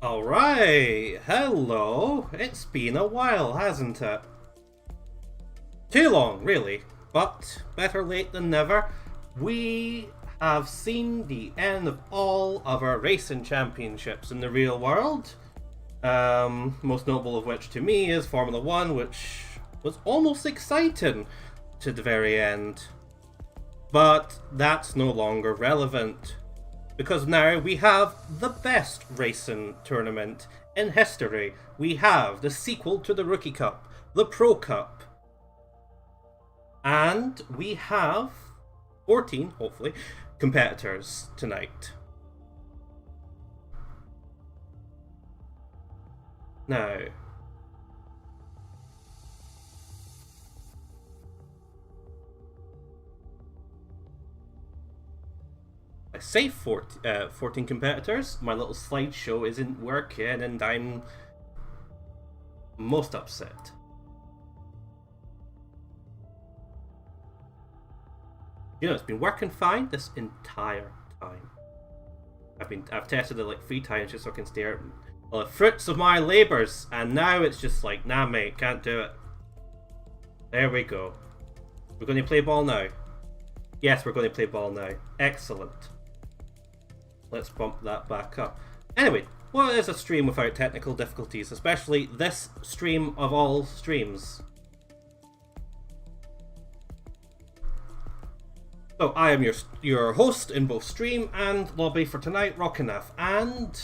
Alright, hello. It's been a while, hasn't it? Too long, really, but better late than never. We have seen the end of all of our racing championships in the real world. Most notable of which to me is Formula 1, which was almost exciting to the very end. But that's no longer relevant, because now we have the best racing tournament in history. We have the sequel to the Rookie Cup, the Pro Cup. And we have 14, hopefully, competitors tonight. Now, I say 14 competitors. My little slideshow isn't working and I'm most upset. You know, it's been working fine this entire time. I've tested it like 3 times just so I can stare at the fruits of my labours, and now it's just like, nah mate, can't do it. There we go. We're going to play ball now. Yes, we're going to play ball now. Excellent. Let's bump that back up. Anyway, what is a stream without technical difficulties, especially this stream of all streams? So I am your host in both stream and lobby for tonight, Rokinath, and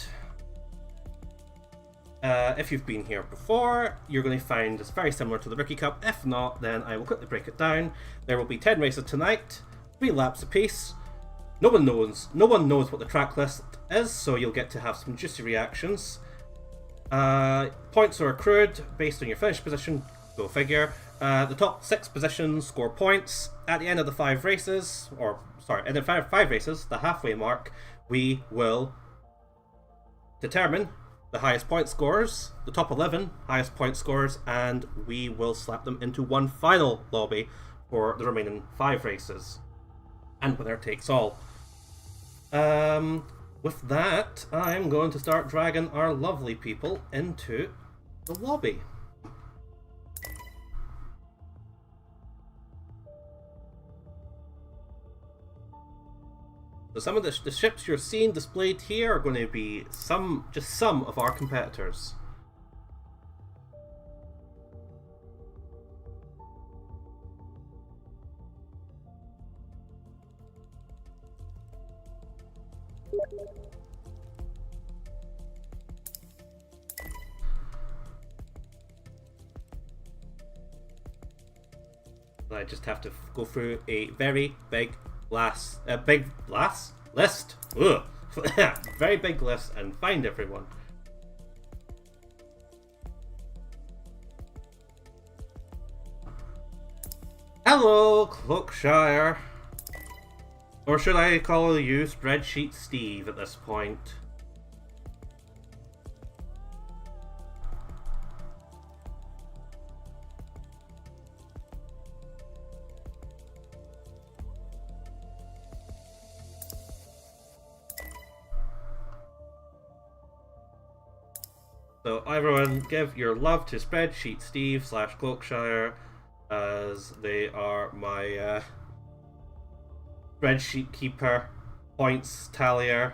if you've been here before, you're going to find this very similar to the Rookie Cup. If not, then I will quickly break it down. There will be 10 races tonight, 3 laps apiece. No one knows what the track list is, so you'll get to have some juicy reactions. Points are accrued based on your finish position. Go figure. The top 6 positions score points. At the end of the 5 races, in the 5 races, the halfway mark, we will determine the highest point scorers, the top 11 highest point scorers, and we will slap them into one final lobby for the remaining 5 races. And winner takes all. With that, I'm going to start dragging our lovely people into the lobby. So some of the ships you're seeing displayed here are going to be just some of our competitors. I just have to go through a very big list. Ugh. Very big list and find everyone. Hello, Cloakshire. Or should I call you Spreadsheet Steve at this point? So everyone, give your love to Spreadsheet Steve / Cloakshire, as they are my spreadsheet keeper, points tallier,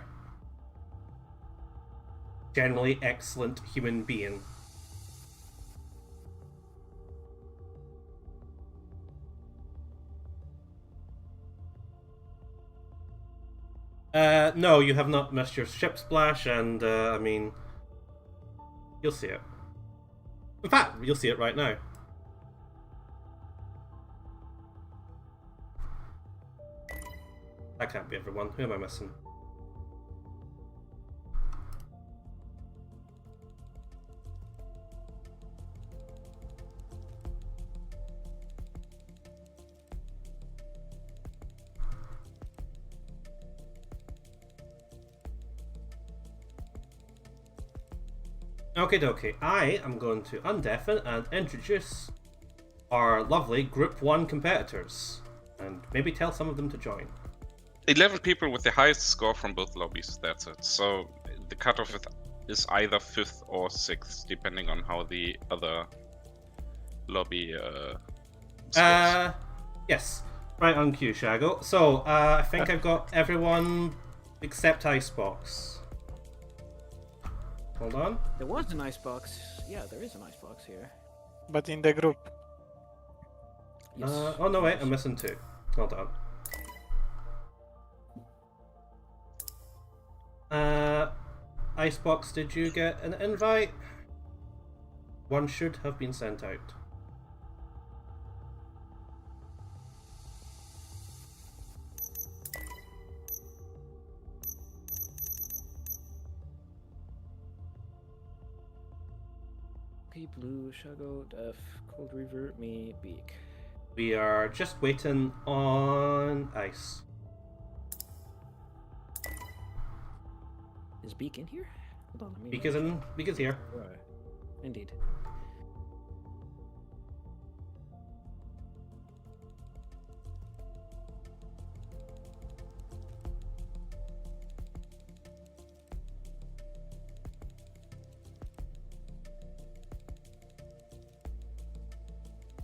generally excellent human being. No, you have not missed your ship splash, and I mean, you'll see it. In fact, you'll see it right now. That can't be everyone. Who am I missing? Okie dokie, I am going to undeafen and introduce our lovely Group 1 competitors, and maybe tell some of them to join. 11 people with the highest score from both lobbies, that's it. So the cutoff is is either 5th or 6th, depending on how the other lobby scores. Yes. Right on cue, Shago. So, I think I've got everyone except Icebox. Hold on. There was an icebox. Yeah, there is an icebox here. But in the group. Yes. Oh no, wait, I'm missing 2. Hold on. Icebox, did you get an invite? One should have been sent out. Okay, blue, Shago, Def, Cold Reaver, me, Beeeq. We are just waiting on Ice. Is Beeeq in here? Hold on, let me. Beeeq is here. Right. Indeed.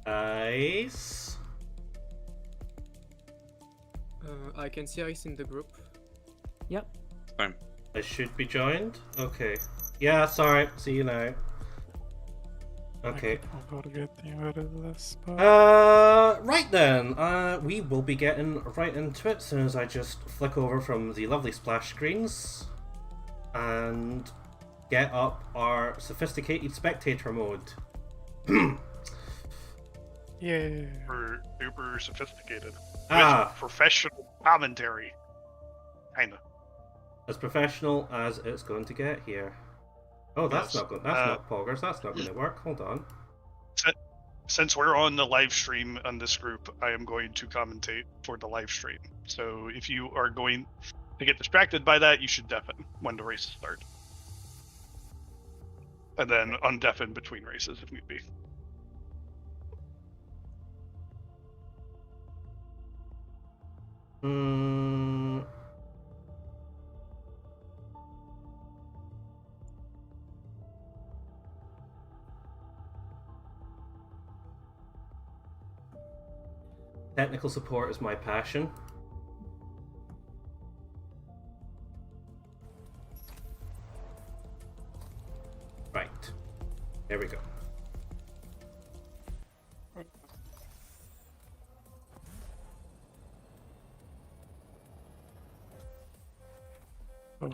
Ice. I can see Ice in the group. Yep. Fine. I should be joined? Okay. Yeah, sorry. See you now. Okay. I'm forgetting where is the spot. Right then. We will be getting right into it as soon as I just flick over from the lovely splash screens and get up our sophisticated spectator mode. Yeah. Super sophisticated. Ah. With professional commentary. Kinda. As professional as it's going to get here. Oh, that's Yes. not good. That's not poggers. That's not going to work. Hold on. Since we're on the live stream on this group, I am going to commentate for the live stream. So if you are going to get distracted by that, you should deafen when the races start. And then undeafen between races if need be. Technical support is my passion. Right. There we go. Oh.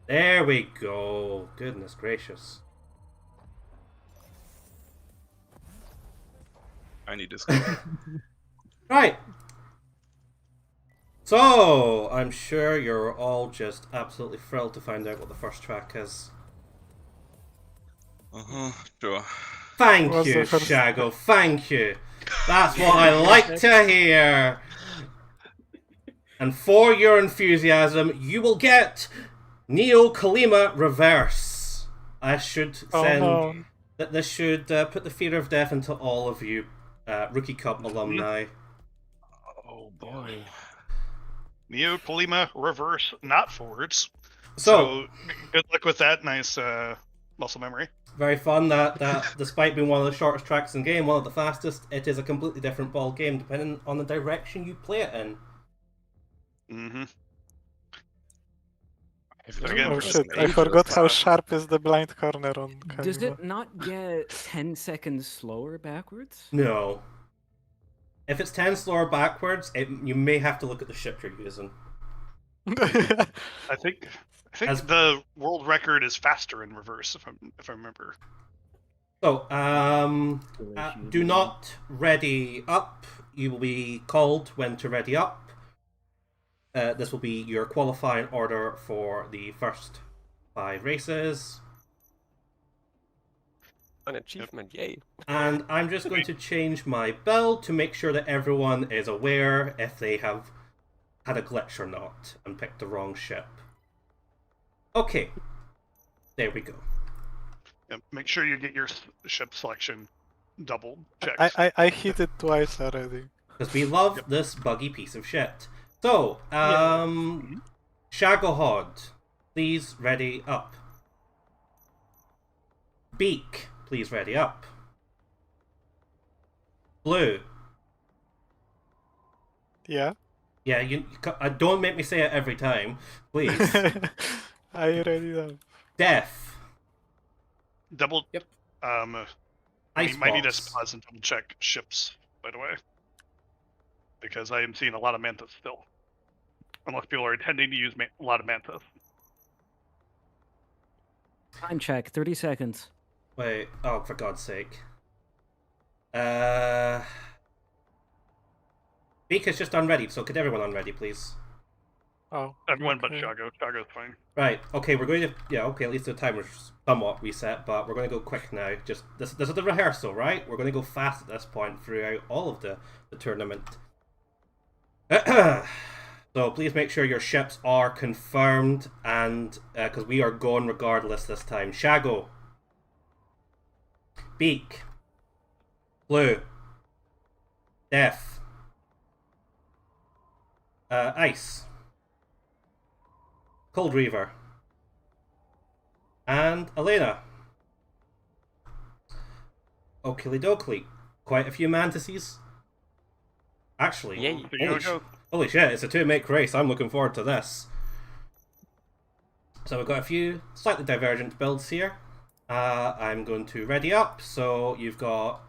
There we go. Goodness gracious. I need this. Right. So, I'm sure you're all just absolutely thrilled to find out what the first track is. Sure. Thank What's you, the first- Shago. Thank you. That's what I like to hear. And for your enthusiasm, you will get Neo Kalima Reverse. I should send Oh, no. that. This should put the fear of death into all of you, Rookie Cup alumni. Oh boy. Neo Kalima reverse, not forwards. So Good luck with that. Nice muscle memory. very fun that despite being one of the shortest tracks in the game, one of the fastest, it is a completely different ball game depending on the direction you play it in. Mm-hmm. Again, Oh for shit, I stages, forgot how sharp is the blind corner on Does Kalima. it not get 10 seconds slower backwards? No. If it's 10 slower backwards, you may have to look at the ship you're using. I think As- the world record is faster in reverse, if I remember. So, do not ready up. You will be called when to ready up. This will be your qualifying order for the first 5 races. An achievement, yay. And I'm just going to change my build to make sure that everyone is aware if they have had a glitch or not and picked the wrong ship. Okay. There we go. Yeah, make sure you get your ship selection double checked. I hit it twice already. Because we love this buggy piece of shit. So, Shagglehod, please ready up. Beeeq, please ready up. Blue. Yeah. Yeah, don't make me say it every time, please. I ready up. Deaf. Double. Yep. We might need to Icebox. pause and double check ships, by the way, because I am seeing a lot of mantis still. Unless people are intending to use a lot of mantis. Time check, 30 seconds. Wait, oh, for God's sake. Beeeq is just unready, so could everyone unready, please? Oh. Everyone but okay. Shago. Shago's fine. Right, okay, we're going to, yeah, okay, at least the timer's somewhat reset, but we're going to go quick now. Just, this is the rehearsal, right? We're going to go fast at this point throughout all of the tournament. So please make sure your ships are confirmed, and, because we are going regardless this time. Shago. Beeeq. Blue. Deaf. Ice. Cold Reaver. And Elena. Oakley dokley. Quite a few mantises. Actually, Yay. holy shit, it's a 2-make race. I'm looking forward to this. So we've got a few slightly divergent builds here. I'm going to ready up. So you've got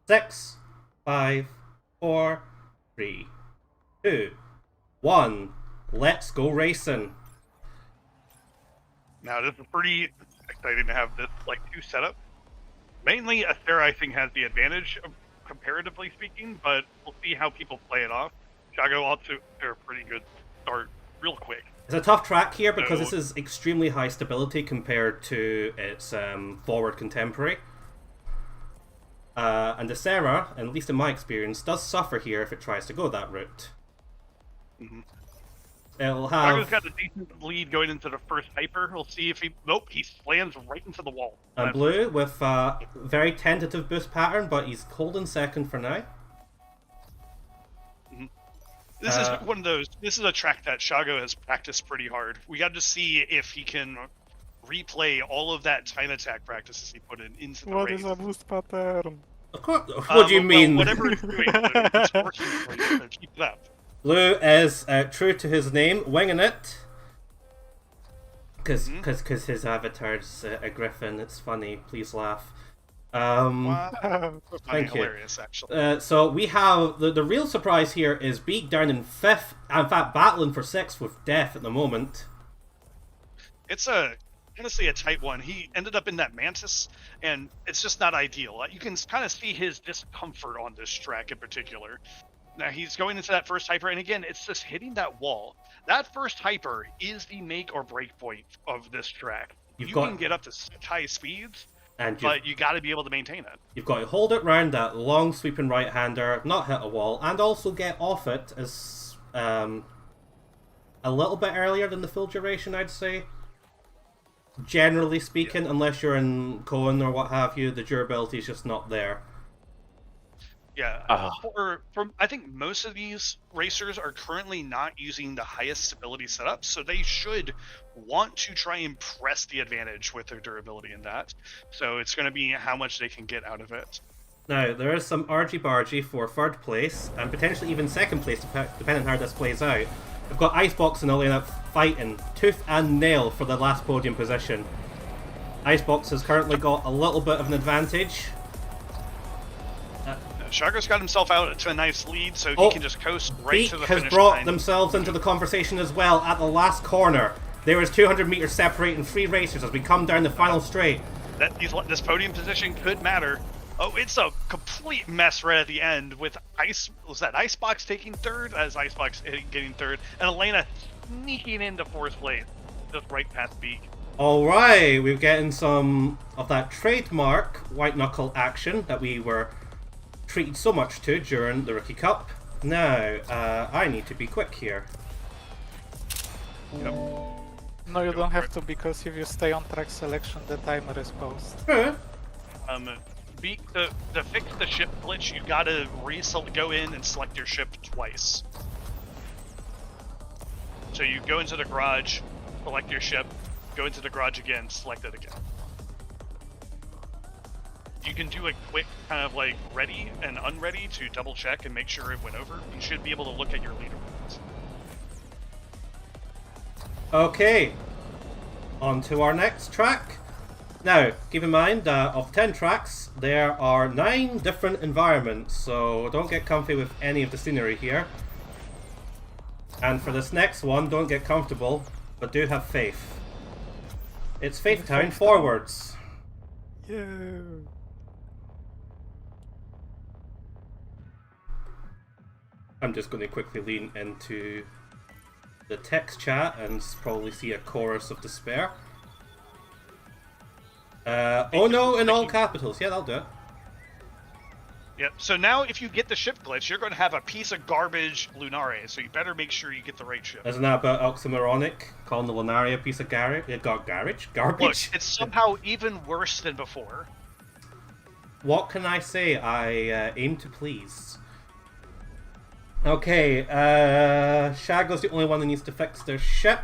6, 5, 4, 3, 2, 1. Let's go racing. Now, this is pretty exciting to have this, like, 2 setup. Mainly, Astera, I think, has the advantage, comparatively speaking, but we'll see how people play it off. Shago also to a pretty good start real quick. It's a tough track here because So- this is extremely high stability compared to its forward contemporary. And the Sarah, at least in my experience, does suffer here if it tries to go that route. Mm-hmm. It'll Shago's have... got a decent lead going into the first hyper. We'll see if he... Nope, he slams right into the wall. And Blue with a very tentative boost pattern, but he's holding second for now. This is one of those... This is a track that Shago has practiced pretty hard. We got to see if he can replay all of that time attack practices he put into the What race. is a boost pattern? Of course. What do you Well, mean? whatever it's doing, it's working for you, so keep it up. Blue is true to his name, winging it. Because his avatar's a griffin. It's funny. Please laugh. Wow. Thank you. Hilarious, actually. So we have the real surprise here is Beeeq down in 5th. In fact, battling for 6th with Death at the moment. It's honestly a tight one. He ended up in that Mantis, and it's just not ideal. You can kind of see his discomfort on this track in particular. Now he's going into that first hyper, and again, it's just hitting that wall. That first hyper is the make or break point of this track. You can get up to such high speeds, but you got to be able to maintain it. You've got to hold it round that long sweeping right-hander, not hit a wall, and also get off it as a little bit earlier than the full duration, I'd say. Generally speaking, unless you're in Cohen or what have you, the durability is just not there. Yeah, I think most of these racers are currently not using the highest stability setup, so they should want to try and press the advantage with their durability in that. So it's going to be how much they can get out of it. Now, there is some argy-bargy for 3rd place, and potentially even 2nd place, depending on how this plays out. We've got Icebox and Elena fighting tooth and nail for the last podium position. Icebox has currently got a little bit of an advantage. Shago's got himself out to a nice lead, so he can just coast right to the Beeeq finish has brought line. themselves into the conversation as well at the last corner. There is 200 meters separating 3 racers as we come down the final straight. This podium position could matter. Oh, it's a complete mess right at the end with Icebox taking 3rd, as Icebox getting 3rd, and Elena sneaking into 4th place, just right past Beeeq. Alright, we're getting some of that trademark white knuckle action that we were treated so much to during the Rookie Cup. Now, I need to be quick here. Yep. No, you don't have to, because if you stay on track selection, the timer is paused. Beeeq, to fix the ship glitch, you gotta go in and select your ship twice. So you go into the garage, select your ship, go into the garage again, select it again. You can do a quick kind of like ready and unready to double check and make sure it went over. You should be able to look at your leaderboards. Okay, on to our next track. Now, keep in mind that of 10 tracks, there are 9 different environments, so don't get comfy with any of the scenery here. And for this next one, don't get comfortable, but do have faith. It's Faith Town forwards. Yeah. I'm just going to quickly lean into the text chat and probably see a chorus of despair. Oh no, in all capitals. Yeah, that'll do it. Yep. So now if you get the ship glitch, you're going to have a piece of garbage Lunare, so you better make sure you get the right ship. Isn't that about oxymoronic? Calling the Lunaria a piece of garbage? Garbage? Look, it's somehow even worse than before. What can I say? I aim to please. Okay, Shago's the only one that needs to fix their ship.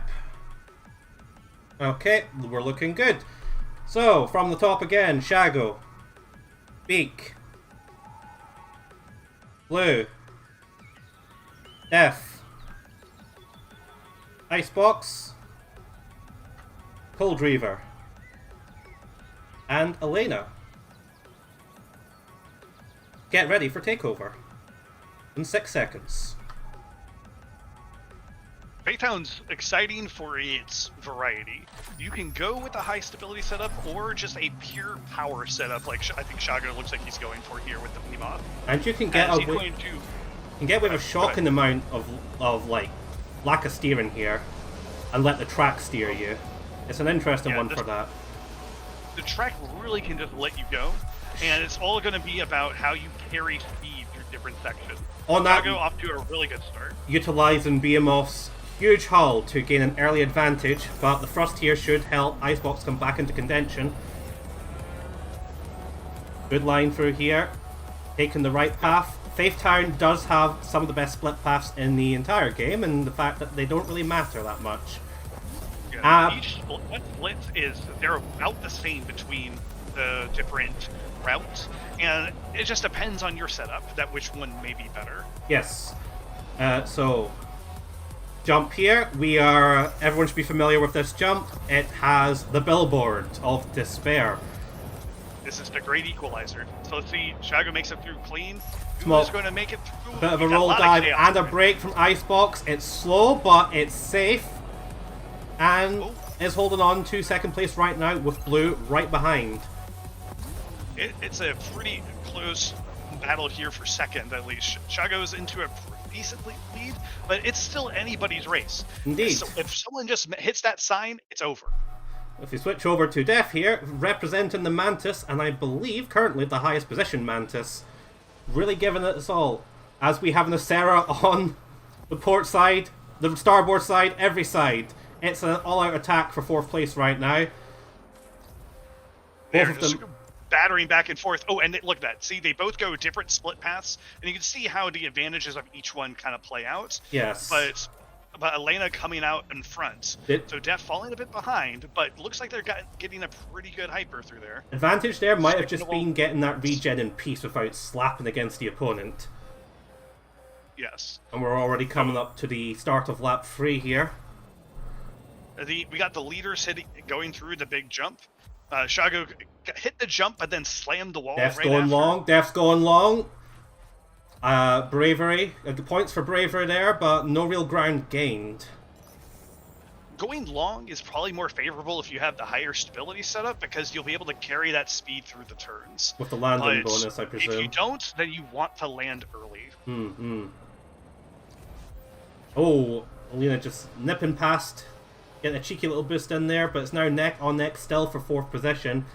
Okay, we're looking good. So, from the top again, Shago, Beeeq, Blue, Def, Icebox, Cold Reaver, and Elena. Get ready for takeover in 6 seconds. Baytown's exciting for its variety. You can go with a high stability setup or just a pure power setup, like I think Shago looks like he's going for here with the Beemoth. And you can get with a shocking amount of like lack of steering here, and let the track steer you. It's an interesting one for that. The track really can just let you go, and it's all going to be about how you carry speed through different sections. On that, Shago off to a really good start. Utilizing Behemoth's huge hull to gain an early advantage, but the thrust here should help Icebox come back into contention. Good line through here, taking the right path. Faith Town does have some of the best split paths in the entire game, and the fact that they don't really matter that much. Yeah, each split is, they're about the same between the different routes, and it just depends on your setup, that which one may be better. Yes. So, jump here. Everyone should be familiar with this jump. It has the billboard of despair. This is the great equalizer. So let's see, Shago makes it through clean. Small, Who's going to make it through? Bit of a roll dive and a break from Icebox. It's slow, but it's safe. And is holding on to second place right now with Blue right behind. It's a pretty close battle here for second, at least. Shago's into a decent lead, but it's still anybody's race. Indeed. So if someone just hits that sign, it's over. If we switch over to Def here, representing the Mantis, and I believe currently the highest position Mantis, really giving it its all. As we have an Acera on the port side, the starboard side, every side. It's an all-out attack for 4th place right now. Both of them battering back and forth. Oh, and look at that. See, they both go different split paths, and you can see how the advantages of each one kind of play out. Yes. But Elena coming out in front. So Def falling a bit behind, but looks like they're getting a pretty good hyper through there. Advantage there might have just been getting that regen in peace without slapping against the opponent. Yes. And we're already coming up to the start of lap 3 here. We got the leaders going through the big jump. Shago hit the jump, but then slammed the wall. Def's right going after. long. Def's going long. Bravery. Points for bravery there, but no real ground gained. Going long is probably more favorable if you have the higher stability setup, because you'll be able to carry that speed through the turns. With the landing But bonus, I presume. if you don't, then you want to land early. Oh, Alina just nipping past. Getting a cheeky little boost in there, but it's now neck on neck still for 4th position.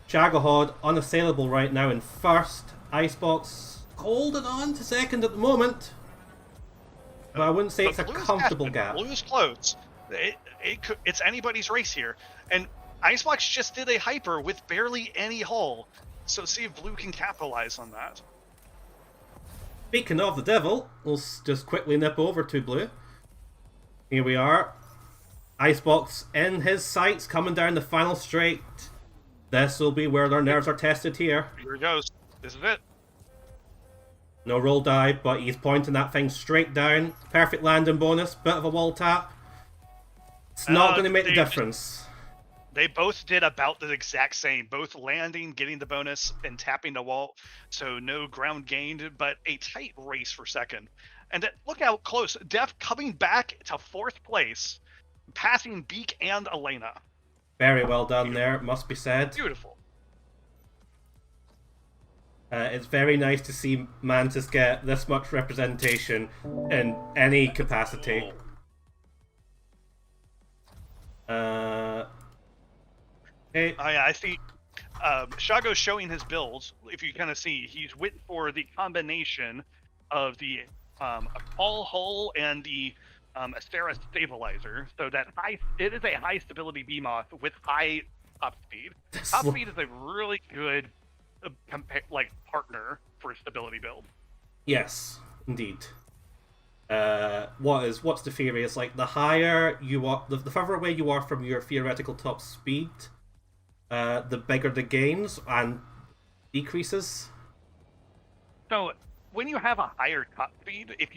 Shagahod unassailable right now in 1st. Icebox holding on to 2nd at the moment. But I wouldn't say it's a comfortable gap. Blue's close. It's anybody's race here. And Icebox just did a hyper with barely any hull. So see if Blue can capitalize on that. Speaking of the devil, we'll just quickly nip over to Blue. Here we are. Icebox in his sights, coming down the final straight. This will be where their nerves are tested here. Here it goes. This is it. No roll die, but he's pointing that thing straight down. Perfect landing bonus, bit of a wall tap. It's not going to make the difference. They both did about the exact same. Both landing, getting the bonus, and tapping the wall. So no ground gained, but a tight race for second. And look how close. Def coming back to 4th place, passing Beeeq and Elena. Very well done there, must be said. Beautiful. It's very nice to see Mantis get this much representation in any capacity. Okay. I see. Shago's showing his builds. If you kind of see, he's went for the combination of the Paul Hull and the Astera stabilizer. So that it is a high stability Beemoth with high top speed. Top speed is a really good partner for a stability build. Yes, indeed. What's the theory? It's like the higher you are, the further away you are from your theoretical top speed, the bigger the gains and decreases. So when you have a higher top speed, if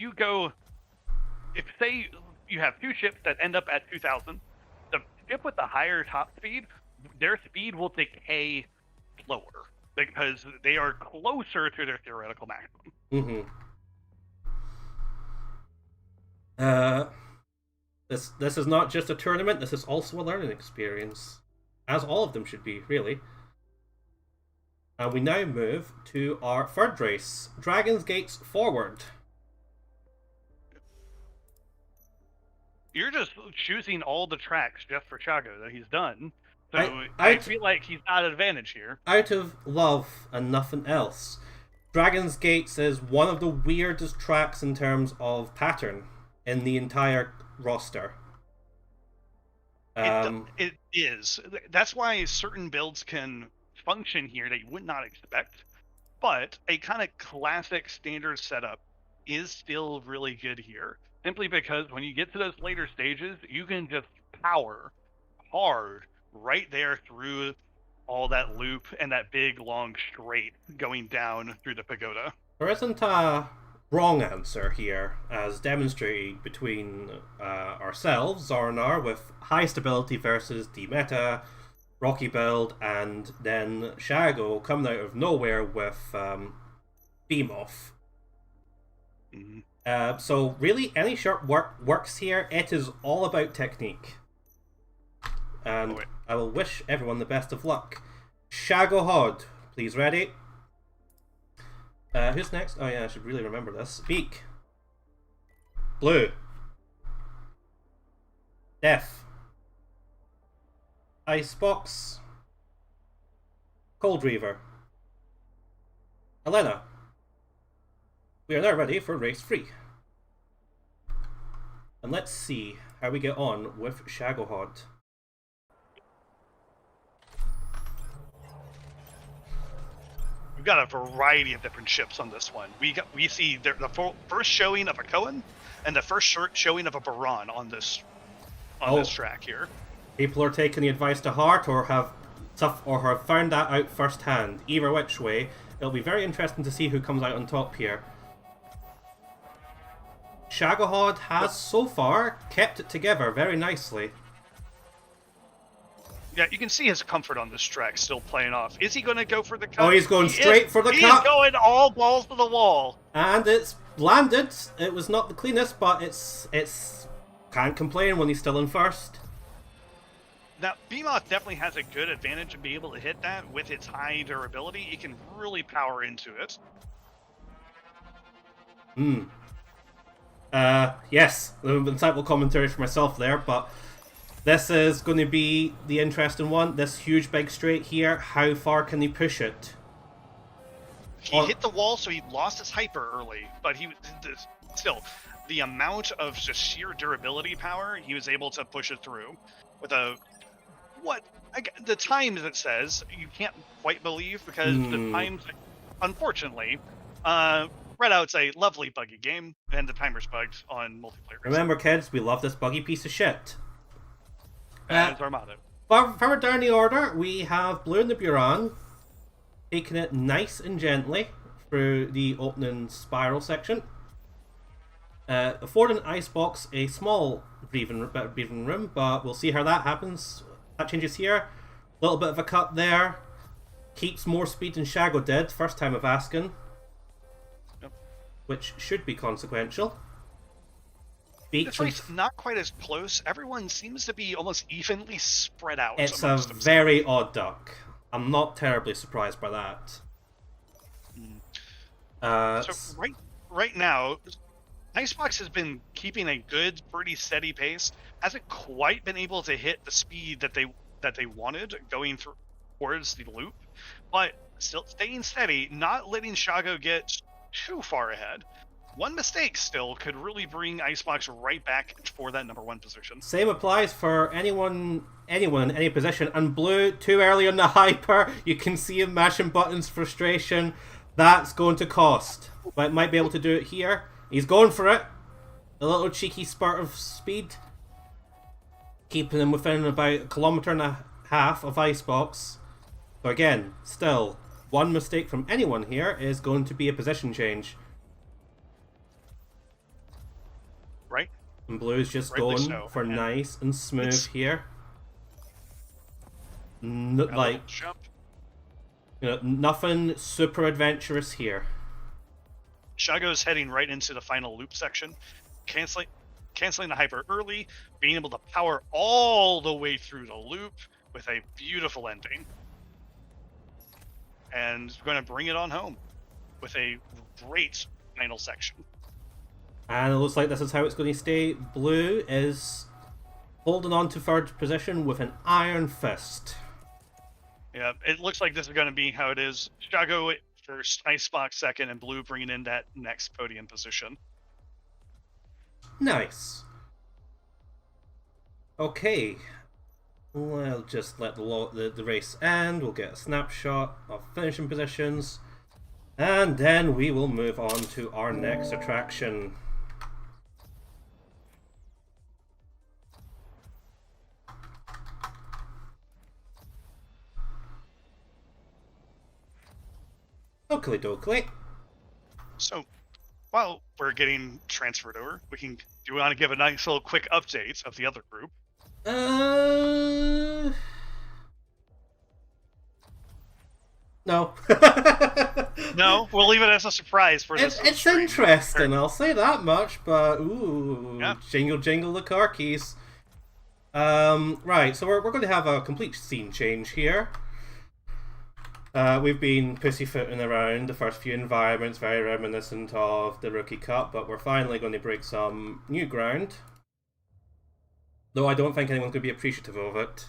say you have 2 ships that end up at 2,000, the ship with the higher top speed, their speed will decay slower because they are closer to their theoretical maximum. This is not just a tournament, this is also a learning experience. As all of them should be, really. And we now move to our 3rd race, Dragon's Gates Forward. You're just choosing all the tracks just for Shago that he's done. So I feel like he's not at advantage here. Out of love and nothing else, Dragon's Gates is one of the weirdest tracks in terms of pattern in the entire roster. It is. That's why certain builds can function here that you would not expect. But a kind of classic standard setup is still really good here. Simply because when you get to those later stages, you can just power hard right there through all that loop and that big long straight going down through the pagoda. There isn't a wrong answer here, as demonstrated between ourselves, Zornar, with high stability versus the meta, Rocky build, and then Shago coming out of nowhere with Beemoth. So really, any shirt works here. It is all about technique. And I will wish everyone the best of luck. Shago Hod, please ready. Who's next? Oh yeah, I should really remember this. Beeeq. Blue. Death. Icebox. Cold Reaver. Elena. We are now ready for race 3. And let's see how we get on with Shago Hod. We've got a variety of different ships on this one. We see the first showing of a Cohen and the first showing of a Baron on this track here. People are taking the advice to heart, or have found that out firsthand. Either which way, it'll be very interesting to see who comes out on top here. Shago Hod has so far kept it together very nicely. Yeah, you can see his comfort on this track still playing off. Is he going to go for the cut? Oh, he's going straight for the cut. He's going all balls to the wall. And it's landed. It was not the cleanest, but it's can't complain when he's still in first. Now, Beemoth definitely has a good advantage of being able to hit that with its high durability. It can really power into it. Yes, insightful commentary for myself there, but this is going to be the interesting one. This huge big straight here, how far can he push it? He hit the wall, so he lost his hyper early, but still, the amount of just sheer durability power, he was able to push it through with the times it says you can't quite believe, because the times, unfortunately, Redout's a lovely buggy game, and the timer's bugged on multiplayer. Remember, kids, we love this buggy piece of shit. As our motto. Further down the order, we have Blue and the Buran, taking it nice and gently through the opening spiral section. Affording Icebox a small breathing room, but we'll see how that happens. That changes here. A little bit of a cut there. Keeps more speed than Shago did, first time of asking. Yep. Which should be consequential. Beeeq This race not quite as close. Everyone seems to be almost evenly spread out. It's a amongst themselves. very odd duck. I'm not terribly surprised by that. So right now, Icebox has been keeping a good, pretty steady pace. Hasn't quite been able to hit the speed that they wanted going towards the loop, but still staying steady, not letting Shago get too far ahead. One mistake still could really bring Icebox right back for that number 1 position. Same applies for anyone in any position. And Blue, too early on the hyper. You can see him mashing buttons, frustration. That's going to cost. But might be able to do it here. He's going for it. A little cheeky spurt of speed. Keeping him within about 1.5 kilometers of Icebox. So again, still, one mistake from anyone here is going to be a position change. Right? And Blue's just Rightly going so. for And nice and smooth here. Like, Jump. nothing super adventurous here. Shago's heading right into the final loop section, canceling the hyper early, being able to power all the way through the loop with a beautiful ending. And going to bring it on home with a great final section. And it looks like this is how it's going to stay. Blue is holding on to third position with an iron fist. Yeah, it looks like this is going to be how it is. Shago first, Icebox second, and Blue bringing in that next podium position. Nice. Okay. We'll just let the race end. We'll get a snapshot of finishing positions. And then we will move on to our next attraction. Oakley dokley. So, while we're getting transferred over, do you want to give a nice little quick update of the other group? No. No, we'll leave it as a surprise for this. It's interesting, I'll say that much, but ooh, Yeah. jingle jingle the car keys. Right, so we're going to have a complete scene change here. We've been pussyfooting around the first few environments, very reminiscent of the Rookie Cup, but we're finally going to break some new ground. Though I don't think anyone's going to be appreciative of it.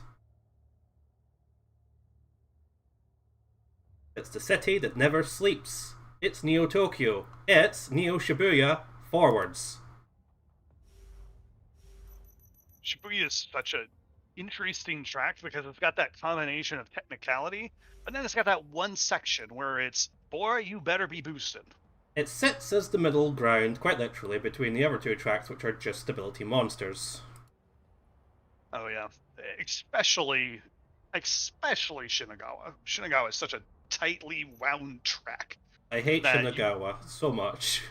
It's the city that never sleeps. It's Neo Tokyo. It's Neo Shibuya forwards. Shibuya is such an interesting track because it's got that combination of technicality, but then it's got that one section where it's, boy, you better be boosted. It sits as the middle ground, quite literally, between the other two tracks, which are just stability monsters. Oh yeah, especially Shinagawa. Shinagawa is such a tightly wound track. I hate that Shinagawa so much.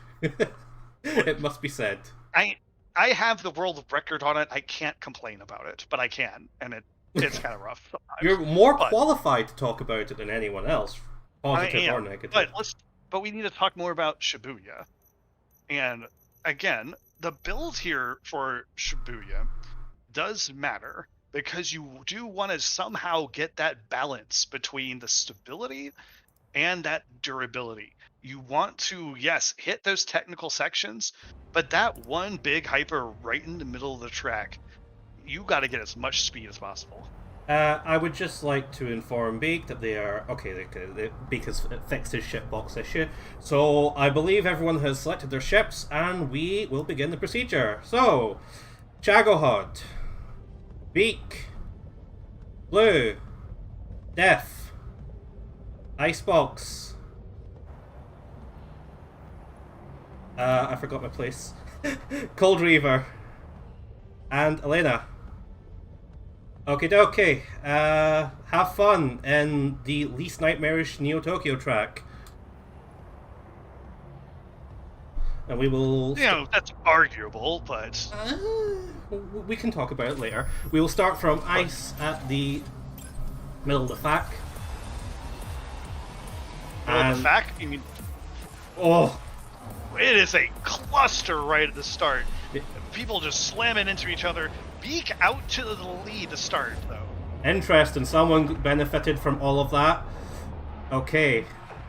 It must be said. I have the world record on it. I can't complain about it, but I can, and it's kind of rough sometimes. You're more qualified to talk about it than anyone else, positive I am, or negative. But we need to talk more about Shibuya. And again, the build here for Shibuya does matter because you do want to somehow get that balance between the stability and that durability. You want to, yes, hit those technical sections, but that one big hyper right in the middle of the track, you got to get as much speed as possible. I would just like to inform Beeeq that they are... Okay, Beeeq has fixed his shipbox issue. So, I believe everyone has selected their ships, and we will begin the procedure. So, Chagohod, Beeeq, Blue, Def, Icebox, I forgot my place. Cold Reaver. And Elena. Okie dokie. Have fun in the least nightmarish Neo Tokyo track. And we will... You know, that's arguable, but... we can talk about it later. We will start from ice at the middle of the FAQ. Well, the fact, I mean, Oh! it is a cluster right at the start. People just slamming into each other. Beeeq out to the lead to start, though. Interesting. Someone benefited from all of that. Okay.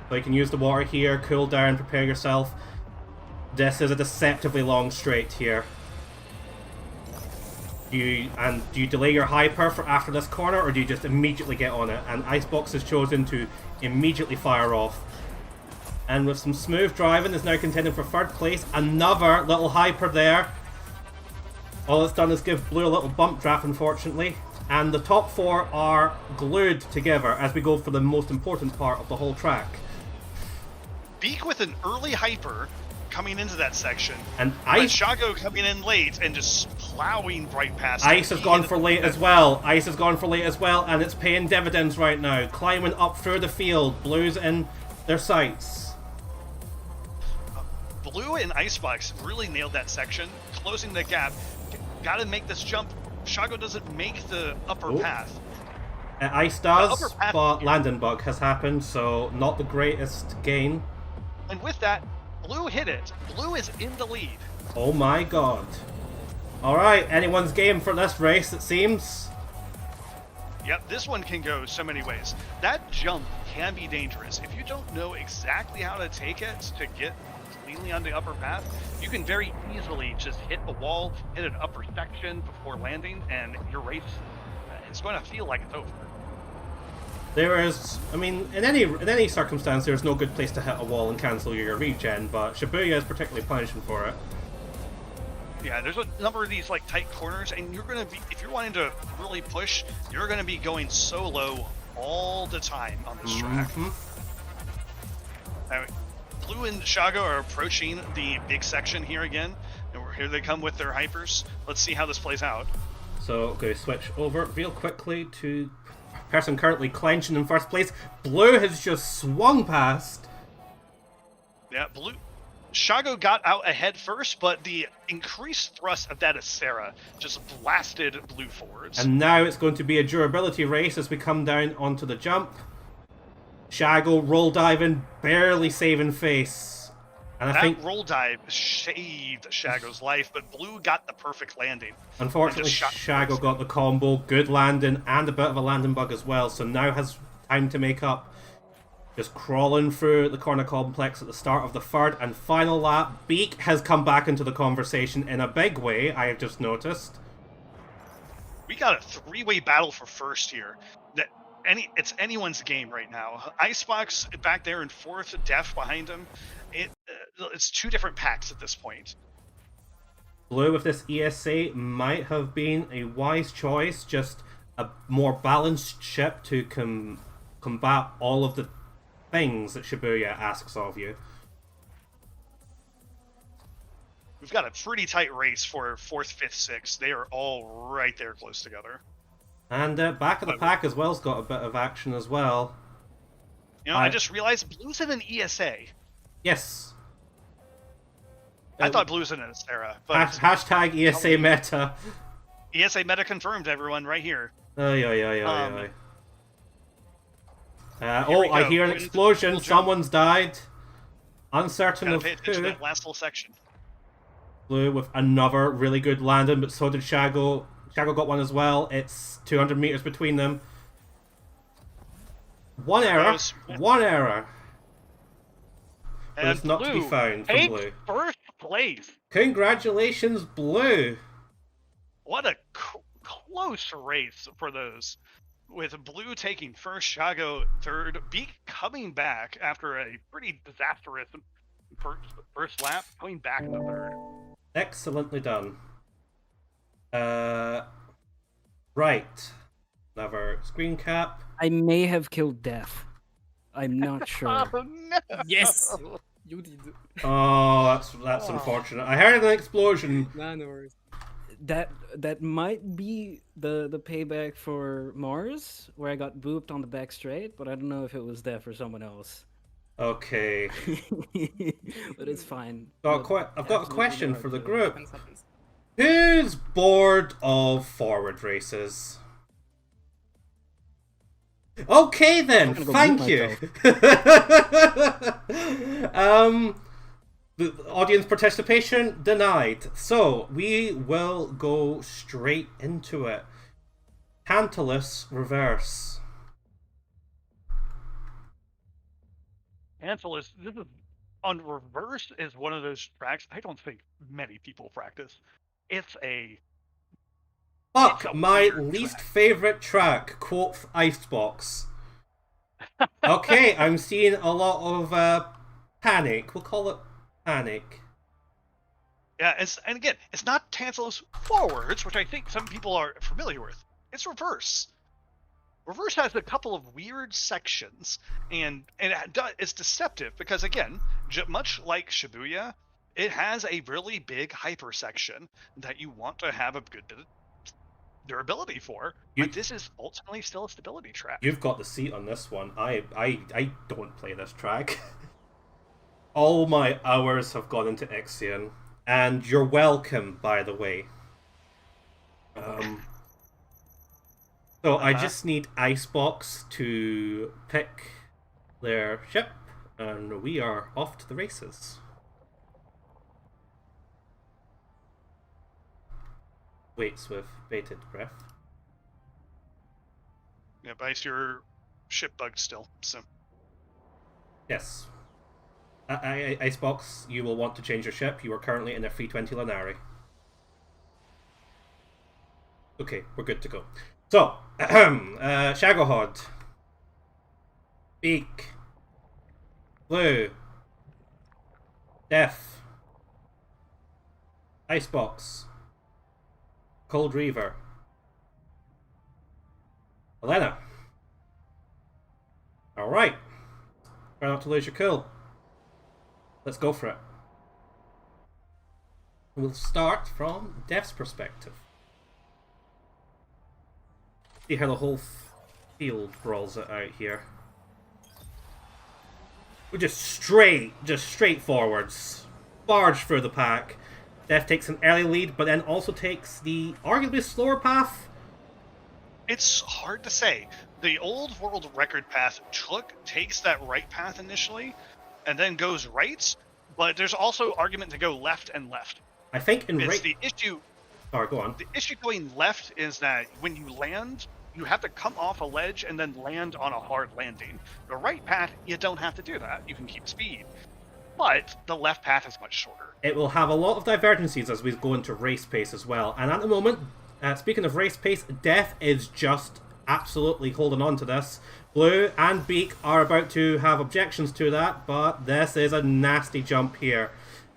So you can use the water here, cool down, prepare yourself. This is a deceptively long straight here. Do you delay your hyper for after this corner, or do you just immediately get on it? And Icebox has chosen to immediately fire off. And with some smooth driving, is now contending for third place. Another little hyper there. All it's done is give Blue a little bump draft, unfortunately. And the top four are glued together as we go for the most important part of the whole track. Beeeq with an early hyper coming into that section. And But Ice, Shago coming in late and just plowing right past Ice him. has gone for late as well. Ice has gone for late as well, and it's paying dividends right now. Climbing up through the field. Blue's in their sights. Blue and Icebox really nailed that section, closing the gap. Gotta make this jump. Shago doesn't make the upper path. Ice does, upper path but here. landing bug has happened, so not the greatest gain. And with that, Blue hit it. Blue is in the lead. Oh my god. Alright, anyone's game for this race, it seems. Yep, this one can go so many ways. That jump can be dangerous. If you don't know exactly how to take it to get cleanly on the upper path, you can very easily just hit a wall, hit an upper section before landing, and your race is going to feel like it's over. There is, I mean, in any circumstance, there's no good place to hit a wall and cancel your regen, but Shibuya is particularly punishing for it. Yeah, there's a number of these like tight corners, and you're going to be, if you're wanting to really push, you're going to be going so low all the time on this track. Now, Blue and Shago are approaching the big section here again, and here they come with their hypers. Let's see how this plays out. So, okay, switch over real quickly to person currently clenching in first place. Blue has just swung past. Yeah, Blue. Shago got out ahead first, but the increased thrust of that Acera just blasted Blue forwards. And now it's going to be a durability race as we come down onto the jump. Shago roll diving, barely saving face. And I that think roll dive saved Shago's life, but Blue got the perfect landing. unfortunately Shago got the combo, good landing, and a bit of a landing bug as well, so now has time to make up. Just crawling through the corner complex at the start of the third and final lap. Beeeq has come back into the conversation in a big way, I have just noticed. We got a three-way battle for first here. It's anyone's game right now. Icebox back there in fourth, Def behind him. It's two different packs at this point. Blue with this ESA might have been a wise choice, just a more balanced ship to combat all of the things that Shibuya asks of you. We've got a pretty tight race for fourth, fifth, sixth. They are all right there close together. And back of the pack as well's got a bit of action as well. You know, I just realized Blue's in an ESA. Yes. I thought Blue's in an Acera, but Hashtag ESA meta. ESA meta confirmed, everyone, right here. Oh, yeah. Oh, we I go. hear an Going into the explosion. full jump. Someone's died. Uncertain Gotta of pay attention to who. that last little section. Blue with another really good landing, but so did Shago. Shago got one as well. It's 200 meters between them. One error. One error. But And it's not to be Blue found from takes Blue. first place. Congratulations, Blue. What a close race for those. With Blue taking first, Shago third, Beeeq coming back after a pretty disastrous first lap, coming back in the third. Excellently done. Right. Another screen cap. I may have killed Death. I'm not sure. Oh, no. Yes! You did. Oh, that's unfortunate. I heard an explosion. Nah, no worries. That might be the payback for Mars, where I got booped on the back straight, but I don't know if it was there for someone else. Okay. But it's fine. I've got a Absolutely question no for the hard group. Happens. Who's bored of forward races? Okay then, I'm gonna go thank mute you. The audience participation denied. So we will go straight into it. Tantalus reverse. Tantalus, this is on reverse is one of those tracks I don't think many people practice. It's a Fuck, my weird least track. favorite track, quote Icebox. Okay, I'm seeing a lot of panic. We'll call it panic. Yeah, and again, it's not Tantalus forwards, which I think some people are familiar with. It's reverse. Reverse has a couple of weird sections, and it's deceptive because, again, much like Shibuya, it has a really big hyper section that you want to have a good bit of durability for, but this is ultimately still a stability track. You've got the seat on this one. I don't play this track. All my hours have gone into Ixion, and you're welcome, by the way. So I just need Icebox to pick their ship, and we are off to the races. Waits with bated breath. Yeah, but your ship bugged still, so. Yes. Icebox, you will want to change your ship. You are currently in a 320 Lanari. Okay, we're good to go. So, Shagohod, Beeeq, Blue, Def, Icebox, Cold Reaver, Elena. Alright. Try not to lose your cool. Let's go for it. We'll start from Def's perspective. See how the whole field brawls it out here. We're just straight forwards. Barge through the pack. Def takes an early lead, but then also takes the arguably slower path. It's hard to say. The old world record path takes that right path initially, and then goes right, but there's also argument to go left and left. I think in right... the issue... Sorry, go on. The issue going left is that when you land, you have to come off a ledge and then land on a hard landing. The right path, you don't have to do that. You can keep speed. But the left path is much shorter. It will have a lot of divergencies as we go into race pace as well. And at the moment, speaking of race pace, Def is just absolutely holding on to this. Blue and Beeeq are about to have objections to that, but this is a nasty jump here.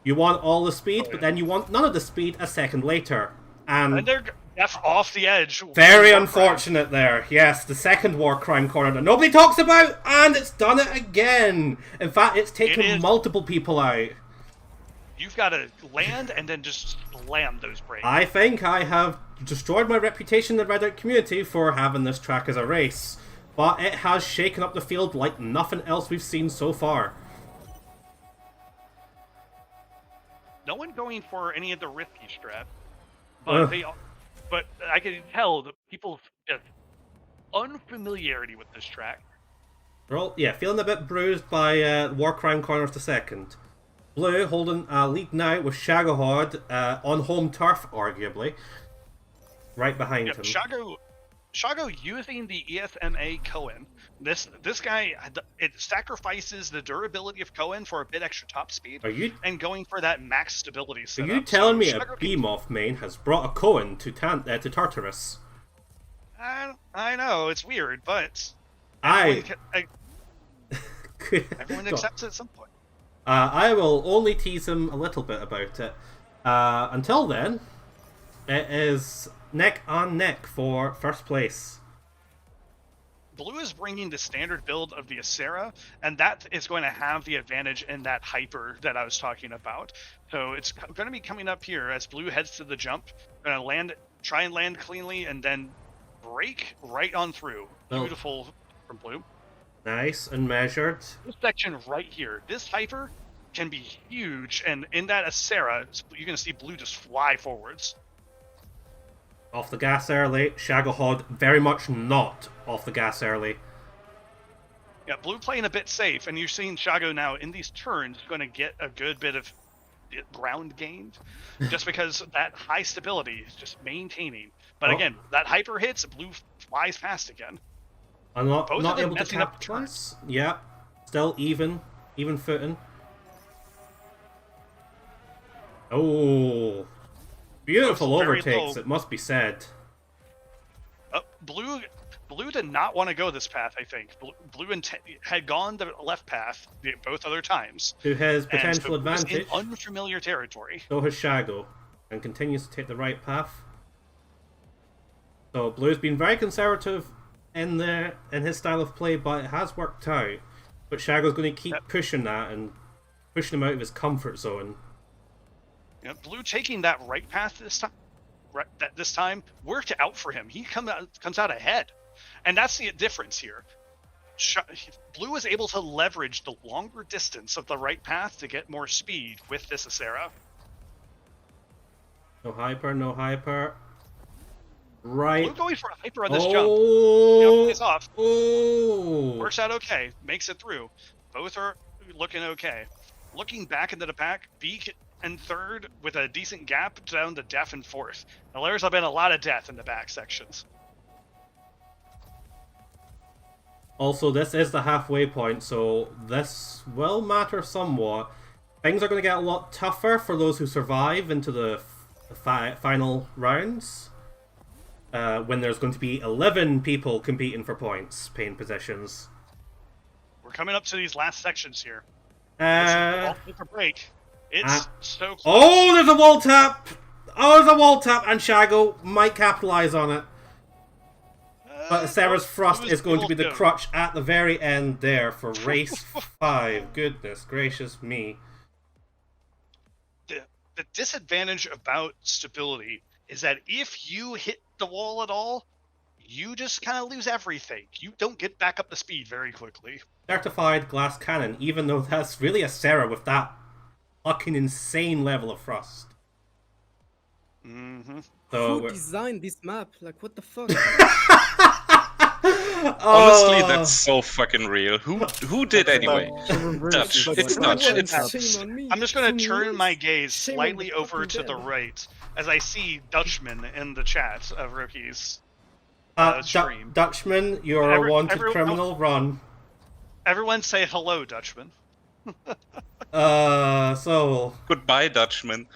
You want all the speed, but then you want none of the speed a second later. And they're off the edge. Very unfortunate there. Yes, the second war crime corner that nobody talks about, and it's done it again. In fact, it's taken multiple people out. You've got to land and then just slam those brakes. I think I have destroyed my reputation in the Redout community for having this track as a race, but it has shaken up the field like nothing else we've seen so far. No one going for any of the risky strat, but I can tell that people's just unfamiliarity with this track. They're all, feeling a bit bruised by War Crime Corners the second. Blue holding a lead now with Shagohod on home turf, arguably, right behind him. Shago using the ESMA Cohen. This guy, it sacrifices the durability of Cohen for a bit extra top speed, and going for that max stability setup. Are you telling me a Beemoth main has brought a Cohen to Tartarus? I know, it's weird, but everyone accepts it at some point. I will only tease him a little bit about it. Until then, it is neck on neck for first place. Blue is bringing the standard build of the Acera, and that is going to have the advantage in that hyper that I was talking about. So it's going to be coming up here as Blue heads to the jump. Going to land, try and land cleanly, and then break right on through. Oh. Beautiful from Blue. Nice and measured. This section right here, this hyper can be huge, and in that Acera, you're going to see Blue just fly forwards. Off the gas early. Shagahod very much not off the gas early. Yeah, Blue playing a bit safe, and you're seeing Shago now in these turns going to get a good bit of ground gained, just because that high stability is just maintaining. But again, that hyper hits, Blue flies past again. I'm not Both of them able to messing up capitalize. Yeah, still even footing. Oh, beautiful Both very overtakes. low. It must be said. Blue did not want to go this path. I think Blue had gone the left path both other times. To his And potential so Blue was advantage, in unfamiliar territory. so has Shago, and continues to take the right path. So Blue's been very conservative in his style of play, but it has worked out. But Shago's going to keep pushing that and pushing him out of his comfort zone. Yeah, Blue taking that right path this time. This time worked out for him. He comes out ahead, and that's the difference here. Blue was able to leverage the longer distance of the right path to get more speed with this Acera. No hyper, no hyper. Right. Blue going for a hyper on this jump. Oh, Plays off. oh. Works out okay. Makes it through. Both are looking okay. Looking back into the pack, Beeeq in third with a decent gap down to Def in fourth. Now there's been a lot of death in the back sections. Also, this is the halfway point, so this will matter somewhat. Things are going to get a lot tougher for those who survive into the final rounds. When there's going to be 11 people competing for points, paying positions. We're coming up to these last sections here. Uh, Take a break. It's so close. oh, there's a wall tap! Oh, there's a wall tap, and Shago might capitalize on it. But Sarah's Thrust is going to be the crutch at the very end there for race 5. Goodness gracious me. The disadvantage about stability is that if you hit the wall at all, you just kind of lose everything. You don't get back up to speed very quickly. Certified glass cannon, even though that's really a Sarah with that fucking insane level of thrust. Mm-hmm. So Who designed this map? Like, what the fuck? Honestly, that's so fucking real. Who did anyway? Dutch. It's Dutch. Shame on me. I'm just going to Shame on turn me. my gaze Shame on slightly the over fucking to the dead. right as I see Dutchman in the chat of rookies. Stream. Dutchman, you're a wanted criminal. Run. Everyone say hello, Dutchman. So Goodbye, Dutchman.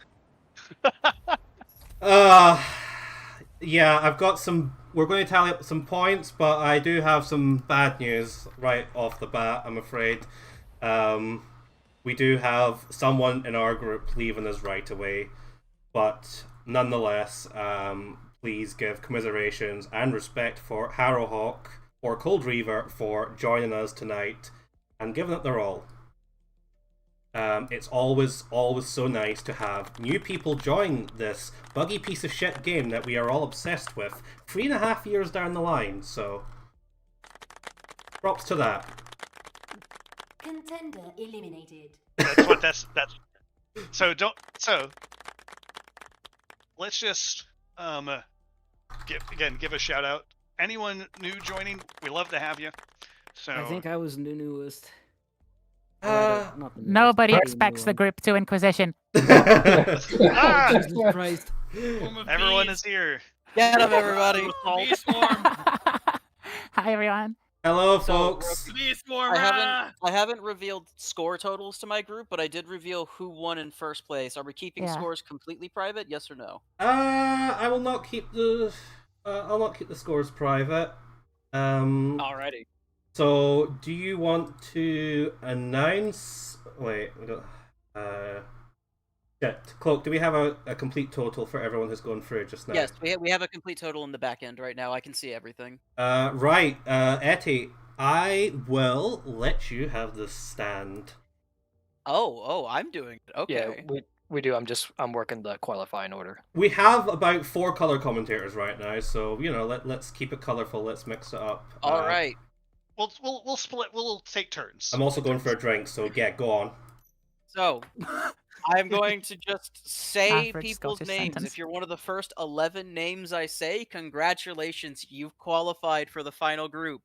yeah, I've got some. We're going to tally up some points, but I do have some bad news right off the bat, I'm afraid. We do have someone in our group leaving us right away, but nonetheless, please give commiserations and respect for Harrowhawk or Cold Reaver for joining us tonight and giving it their all. It's always so nice to have new people join this buggy piece of shit game that we are all obsessed with 3.5 years down the line, so props to that. Contender eliminated. That's so let's just give a shout out. Anyone new joining, we love to have you. So I think I was newest. Not the newest, Nobody but expects the new group to Inquisition. Ah! one. Jesus Christ. Everyone is here. Get him, everybody. Hi, everyone. Hello, folks. I haven't revealed score totals to my group, but I did reveal who won in first place. Are we keeping Yeah. scores completely private? Yes or no? I will not keep the. I'll not keep the scores private. Alrighty. So, do you want to announce? Wait, we don't. Shit. Cloak, do we have a complete total for everyone who's going through just now? Yes, we have a complete total in the back end right now. I can see everything. Right. Etty, I will let you have the stand. Oh, I'm doing it. Okay. Yeah, we do. I'm working the qualifying order. We have about 4 color commentators right now, so let's keep it colorful. Let's mix it up. All right. We'll split. We'll take turns. I'm also going for a drink, so yeah, go on. So, I'm going to just say Average people's Scottish names. sentence. If you're one of the first 11 names I say, congratulations, you've qualified for the final group.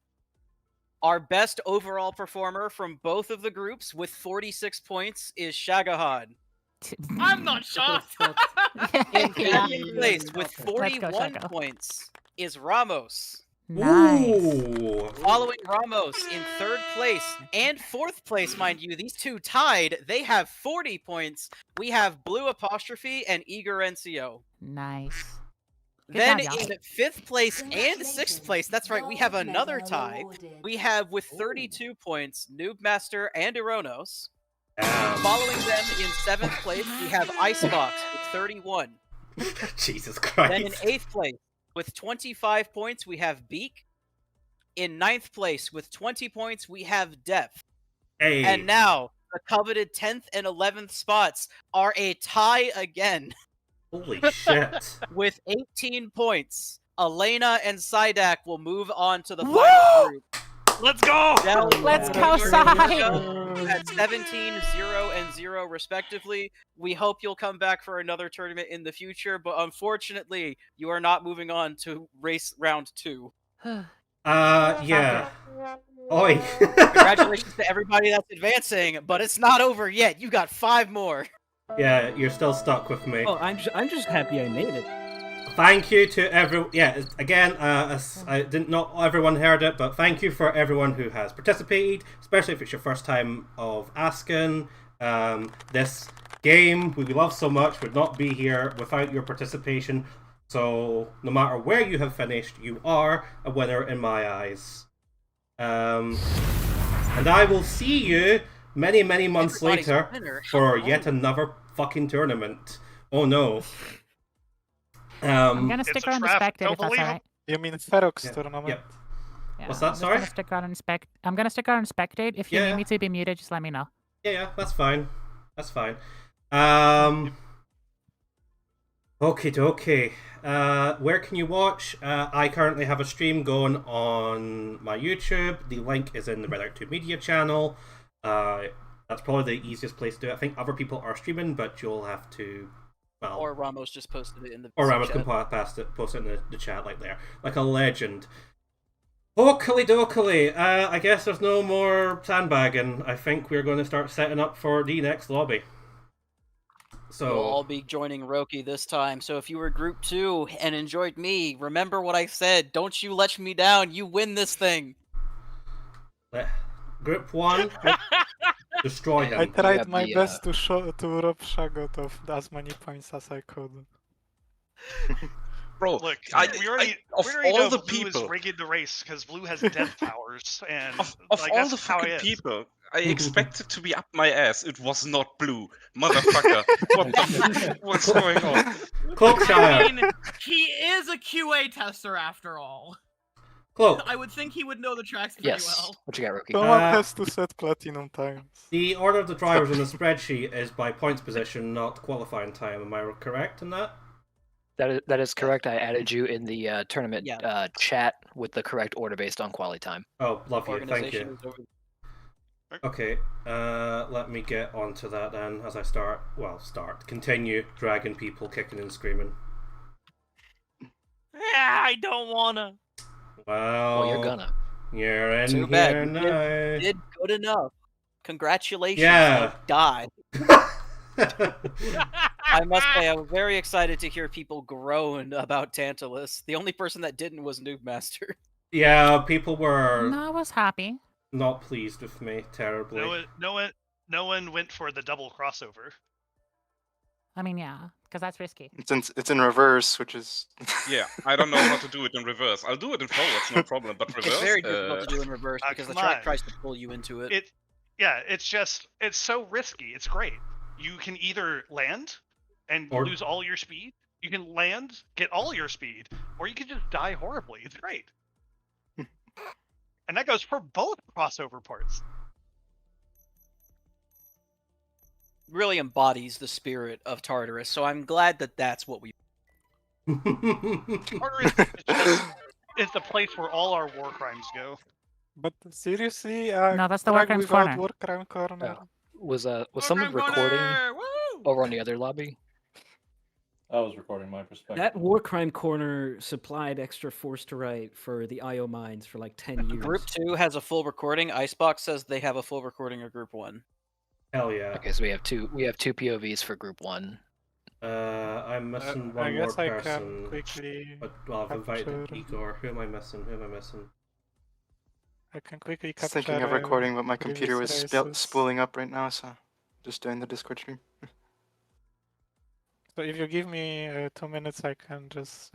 Our best overall performer from both of the groups with 46 points is Shagahad. I'm not shocked. In Yeah. second place with Let's go, 41 Shago. points is Ramos. Nice. Ooh. Following Ramos in third place and fourth place, mind you, these two tied. They have 40 points. We have Blue Apostrophe and Igor Encio. Nice. Good Then job, y'all. in fifth place and sixth place, that's right, we have another tie. We have with 32 points Noobmaster and Ironos. Following them in seventh place, we have Icebox with 31. Jesus Then in Christ. eighth place, with 25 points, we have Beeeq. In ninth place, with 20 points, we have Depth. Hey. And now, the coveted 10th and 11th spots are a tie again. Holy shit. With 18 points, Elena and Psydak will move on to the final group. Let's go! Let's go, Sai! At 17, 0, and 0 respectively. We hope you'll come back for another tournament in the future, but unfortunately, you are not moving on to race round 2. Yeah. Oi. Congratulations to everybody that's advancing, but it's not over yet. You got 5 more. Yeah, you're still stuck with me. Oh, I'm just happy I made it. Thank you to everyone. Yeah, again, not everyone heard it, but thank you for everyone who has participated, especially if it's your first time of asking. This game we love so much would not be here without your participation. So no matter where you have finished, you are a winner in my eyes. And I will see you many months Everybody's a later winner. for yet another fucking tournament. Oh no. I'm gonna It's stick a around and trap. spectate Don't if that's believe alright. You mean Ferox Yeah, tournament? yep. Yeah, What's that, I'm just sorry? gonna stick around and I'm gonna stick around and spectate. If you Yeah. need me to be muted, just let me know. Yeah, that's fine. That's fine. Okie dokie. Where can you watch? I currently have a stream going on my YouTube. The link is in the Redout 2 Media channel. That's probably the easiest place to do it. I think other people are streaming, but you'll have to... Well, Or Ramos just posted it in the or Ramos chat. can post it in the chat like there. Like a legend. Okily dokily. I guess there's no more sandbagging. I think we're going to start setting up for the next lobby. So We'll all be joining Roki this time. So if you were Group 2 and enjoyed me, remember what I said. Don't you let me down. You win this thing. Group 1, destroy him. I tried have my the, best to rob Shagot of as many points as I could. Bro, Look, we of already all know the Blue is people, rigging the race because Blue has death powers, and of like, all that's the how fucking it is. people, I expected to be up my ass. It was not Blue, motherfucker. What the what's going on? Cloakshire. I mean, he is a QA tester after all. Cloak. I would think he would know the tracks pretty Yes. well. What you got, Rookie? Someone has to set platinum times. The order of the drivers on the spreadsheet is by points position, not qualifying time. Am I correct in that? That is correct. I added you in the tournament Yeah. chat with the correct order based on quality time. Oh, love you. Thank Organization you. is over. Okay, let me get onto that then as I continue dragging people kicking and screaming. Yeah, I don't wanna. Well, Well, you're gonna. You're in Too here bad. now. You did good enough. Congratulations. Yeah. I died. I must say, I'm very excited to hear people groan about Tantalus. The only person that didn't was Noobmaster. Yeah, people were No, I was happy. not pleased with me terribly. No one went for the double crossover. I mean, yeah, because that's risky. It's in reverse, which is Yeah, I don't know how to do it in reverse. I'll do it in forwards, no problem. But reverse, It's very difficult to do in reverse because the come track on. tries to pull you into it. It's so risky. It's great. you can either land and Or- lose all your speed, you can land, get all your speed, or you can just die horribly. It's great. And that goes for both crossover parts. Really embodies the spirit of Tartarus, so I'm glad that that's what we. Tartarus is the place where all our war crimes go. But seriously, No, that's the war Crag crimes without corner. War crime corner. Was someone recording over on the other lobby? I was recording my perspective. That war crime corner supplied extra force to write for the IO mines for like 10 years. Group 2 has a full recording. Icebox says they have a full recording of Group 1. Hell yeah. Okay, so we have two POVs for group 1. I'm missing I one more guess I person. can quickly. But well, I've invited capture- Igor. Who am I missing? I can quickly I was capture. thinking of recording, but my computer was previous races. spooling up right now, so just doing the Discord stream. So if you give me 2 minutes, I can just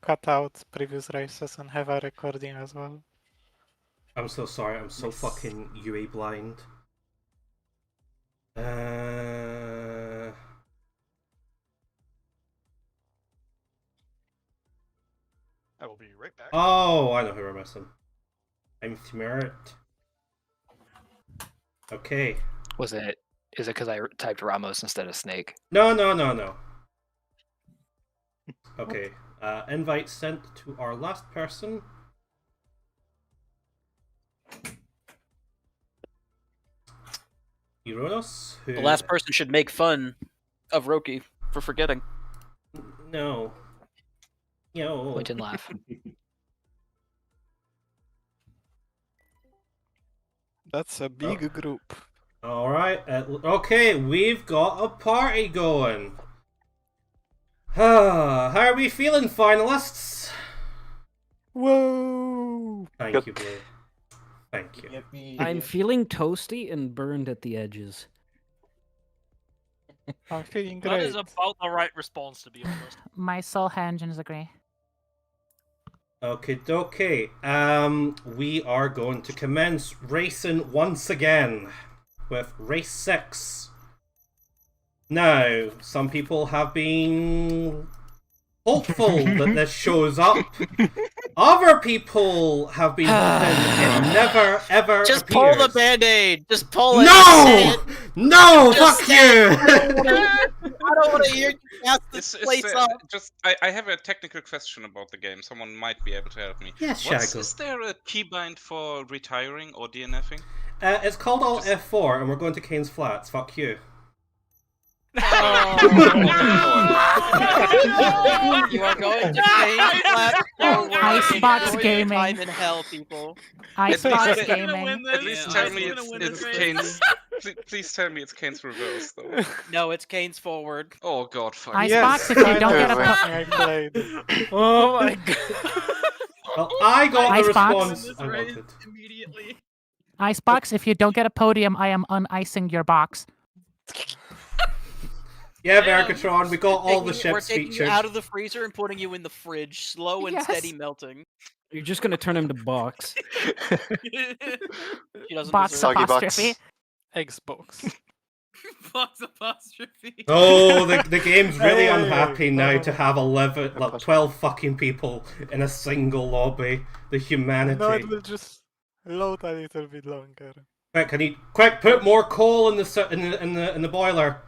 cut out previous races and have a recording as well. I'm so sorry. I'm so fucking UA blind. I will be right back. Oh, I know who we're missing. I'm Merit. Okay. Is it because I typed Ramos instead of Snake? No. Okay. Invite sent to our last person. Uranus, who... The last person should make fun of Roki for forgetting. No. Yo. Point and laugh. That's a big group. Alright, okay, we've got a party going. How are we feeling, finalists? Whoa! Thank you, Blue. Thank you. I'm feeling toasty and burned at the edges. I'm feeling That great. is about the right response, to be honest. My soul engines agree. Okay, we are going to commence racing once again with race 6. Now, some people have been hopeful that this shows up. Other people have been hoping it never ever Just appears. pull the band-aid! Just pull it! No! No! Just Fuck say you! I don't want to hear you pass this place up. I have a technical question about the game. Someone might be able to help me. Yes, Shago. Is there a keybind for retiring or DNFing? It's called Alt F4, and we're going to Kane's Flats. Fuck you. Oh. You are going to pay flat forward. Icebox Enjoy your Gaming. time in hell, people. Icebox At Gaming. At least tell me it's Kane's. Please tell me it's Kane's reverse, though. No, it's Kane's forward. Oh god, fuck. Icebox, if you don't get a I played. Oh my god. Well, I got the Icebox. response I wanted. Immediately. Icebox, if you don't get a podium, I am unicing your box. Yeah, Vergatron, we got all the We're ships taking you featured. out of the freezer and putting you in the fridge, slow and Yes. steady melting. You're just gonna turn him to box. She doesn't Box deserve Soggy it. box. apostrophe. Xbox. Box apostrophe. Oh, the game's really Hey, unhappy now to have 12 Apostrophe. fucking people in a single lobby. The humanity. No, it will just load a little bit longer. Quick, put more coal in the boiler.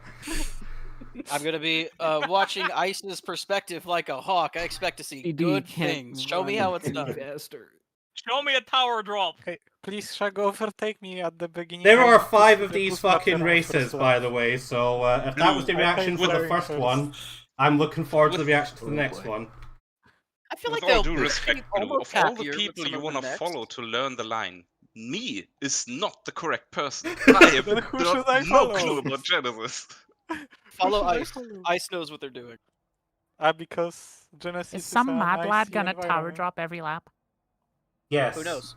I'm gonna be watching Ice's perspective like a hawk. I expect to see AD good can't things. Show me run how it's any done. faster. Show me a tower drop. Okay, please, Shag, overtake me at the beginning. There I are need to 5 see of the these push button fucking on races, first by lap. the way. So if that was the I reaction played for the very first first. one, I'm looking forward to the reaction to the next boy. one. I feel With like all they'll due respect, be Blue, almost of all the happier with people some you of want the to next. follow to learn the line, me is not the correct person. I have Then who should I no follow? clue about Genesis. Follow Who should I Ice. follow? Ice knows what they're doing. Because Genesis Is some an mad lad icy gonna tower environment. drop every lap? Yes. Who knows?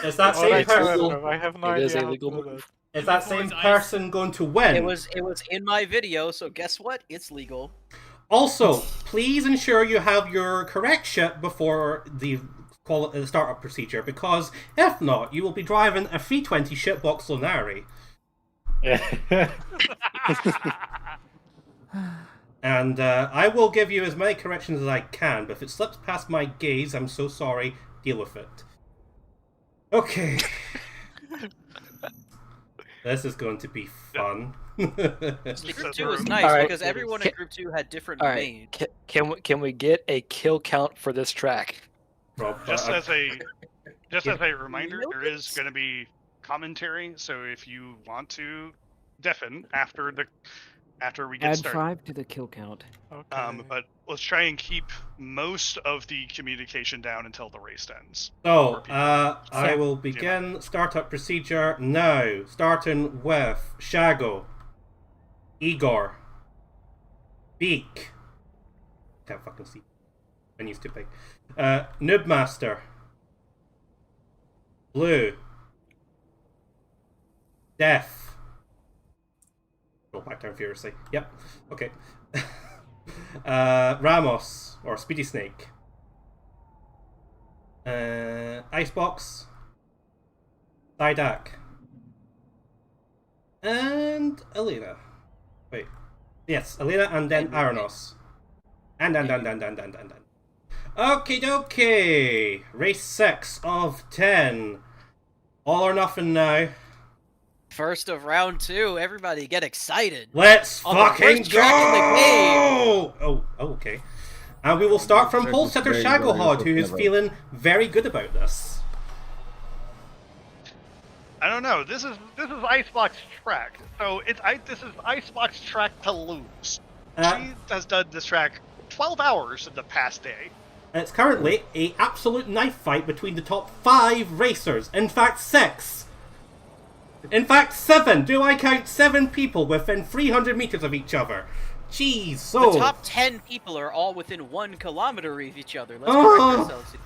Is that All same right, person? whatever, I have no It is idea a how legal to do move. Is that same Boys, ice. person going to win? It was in my video, so guess what? It's legal. Also, please ensure you have your correct ship before the startup procedure, because if not, you will be driving a 320 shipbox Lunari. And I will give you as many corrections as I can, but if it slips past my gaze, I'm so sorry. Deal with it. Okay. This is going to be fun. The group 2 is nice because everyone in group 2 had different mains. Can we get a kill count for this track? Just as a reminder, there is going to be commentary, so if you want to deafen after we get Add started. 5 to the kill count. But let's try and keep most of the communication down until the race ends. So, I will begin startup procedure now, starting with Shago, Igor, Beeeq. Can't fucking see. My knee's too big. Noobmaster, Blue, Death. Go back down furiously. Yep. Okay. Ramos, or Speedy Snake. Icebox. Didac. And Elena. Wait. Yes, Elena and then Aranos. And. Okie dokie. Race 6 of 10. All or nothing now. First of round 2, everybody get excited. Let's fucking go! Oh, okay. And we will start from pole setter Shagohod, who is feeling very good about this. I don't know. This is Icebox track, so this is Icebox track to lose. She has done this track 12 hours in the past day. It's currently an absolute knife fight between the top 5 racers. In fact, 6. In fact, 7! Do I count 7 people within 300 meters of each other? Jeez, so... The top 10 people are all within 1 kilometer of each other. Let's correct ourselves.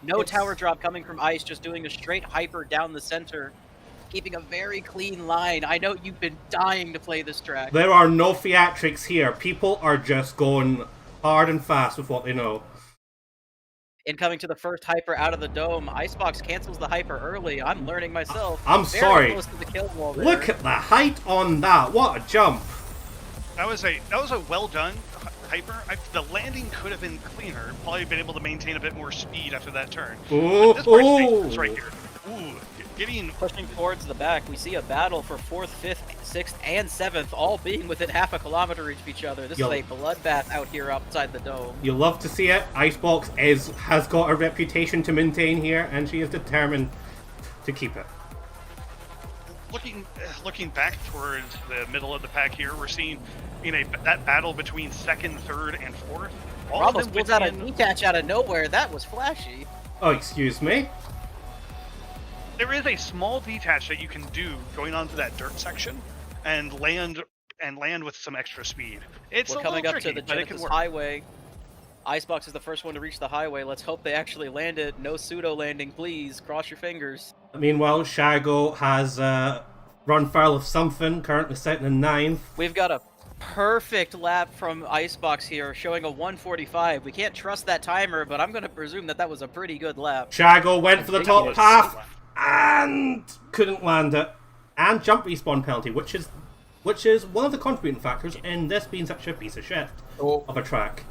No tower drop coming from Ice, just doing a straight hyper down the center. Keeping a very clean line. I know you've been dying to play this track. There are no theatrics here. People are just going hard and fast with what they know. Incoming to the first hyper out of the dome. Icebox cancels the hyper early. I'm learning myself. I'm very sorry. Close to the kill wall there. Look at the height on that. What a jump. That was a well done hyper. The landing could have been cleaner. Probably been able to maintain a bit more speed after that turn. Ooh, this part's dangerous right here. Ooh, getting pushing towards the back. We see a battle for 4th, 5th, 6th, and 7th, all being within half a kilometer of each other. This is a bloodbath out here outside the dome. You love to see it. Icebox has got a reputation to maintain here, and she is determined to keep it. Looking back towards the middle of the pack here, we're seeing that battle between 2nd, 3rd, and 4th. Ramos pulls out a detach out of nowhere. That was flashy. Oh, excuse me? There is a small detach that you can do going onto that dirt section and land with some extra speed. We're coming up to the Genesis highway. Icebox is the first one to reach the highway. Let's hope they actually land it. No pseudo landing, please. Cross your fingers. Meanwhile, Shago has run foul of something, currently sitting in 9th. We've got a perfect lap from Icebox here, showing a 1:45. We can't trust that timer, but I'm going to presume that was a pretty good lap. Shago went for the top path and couldn't land it. And jump respawn penalty, which is one of the contributing factors in this being such a piece of shit of a track.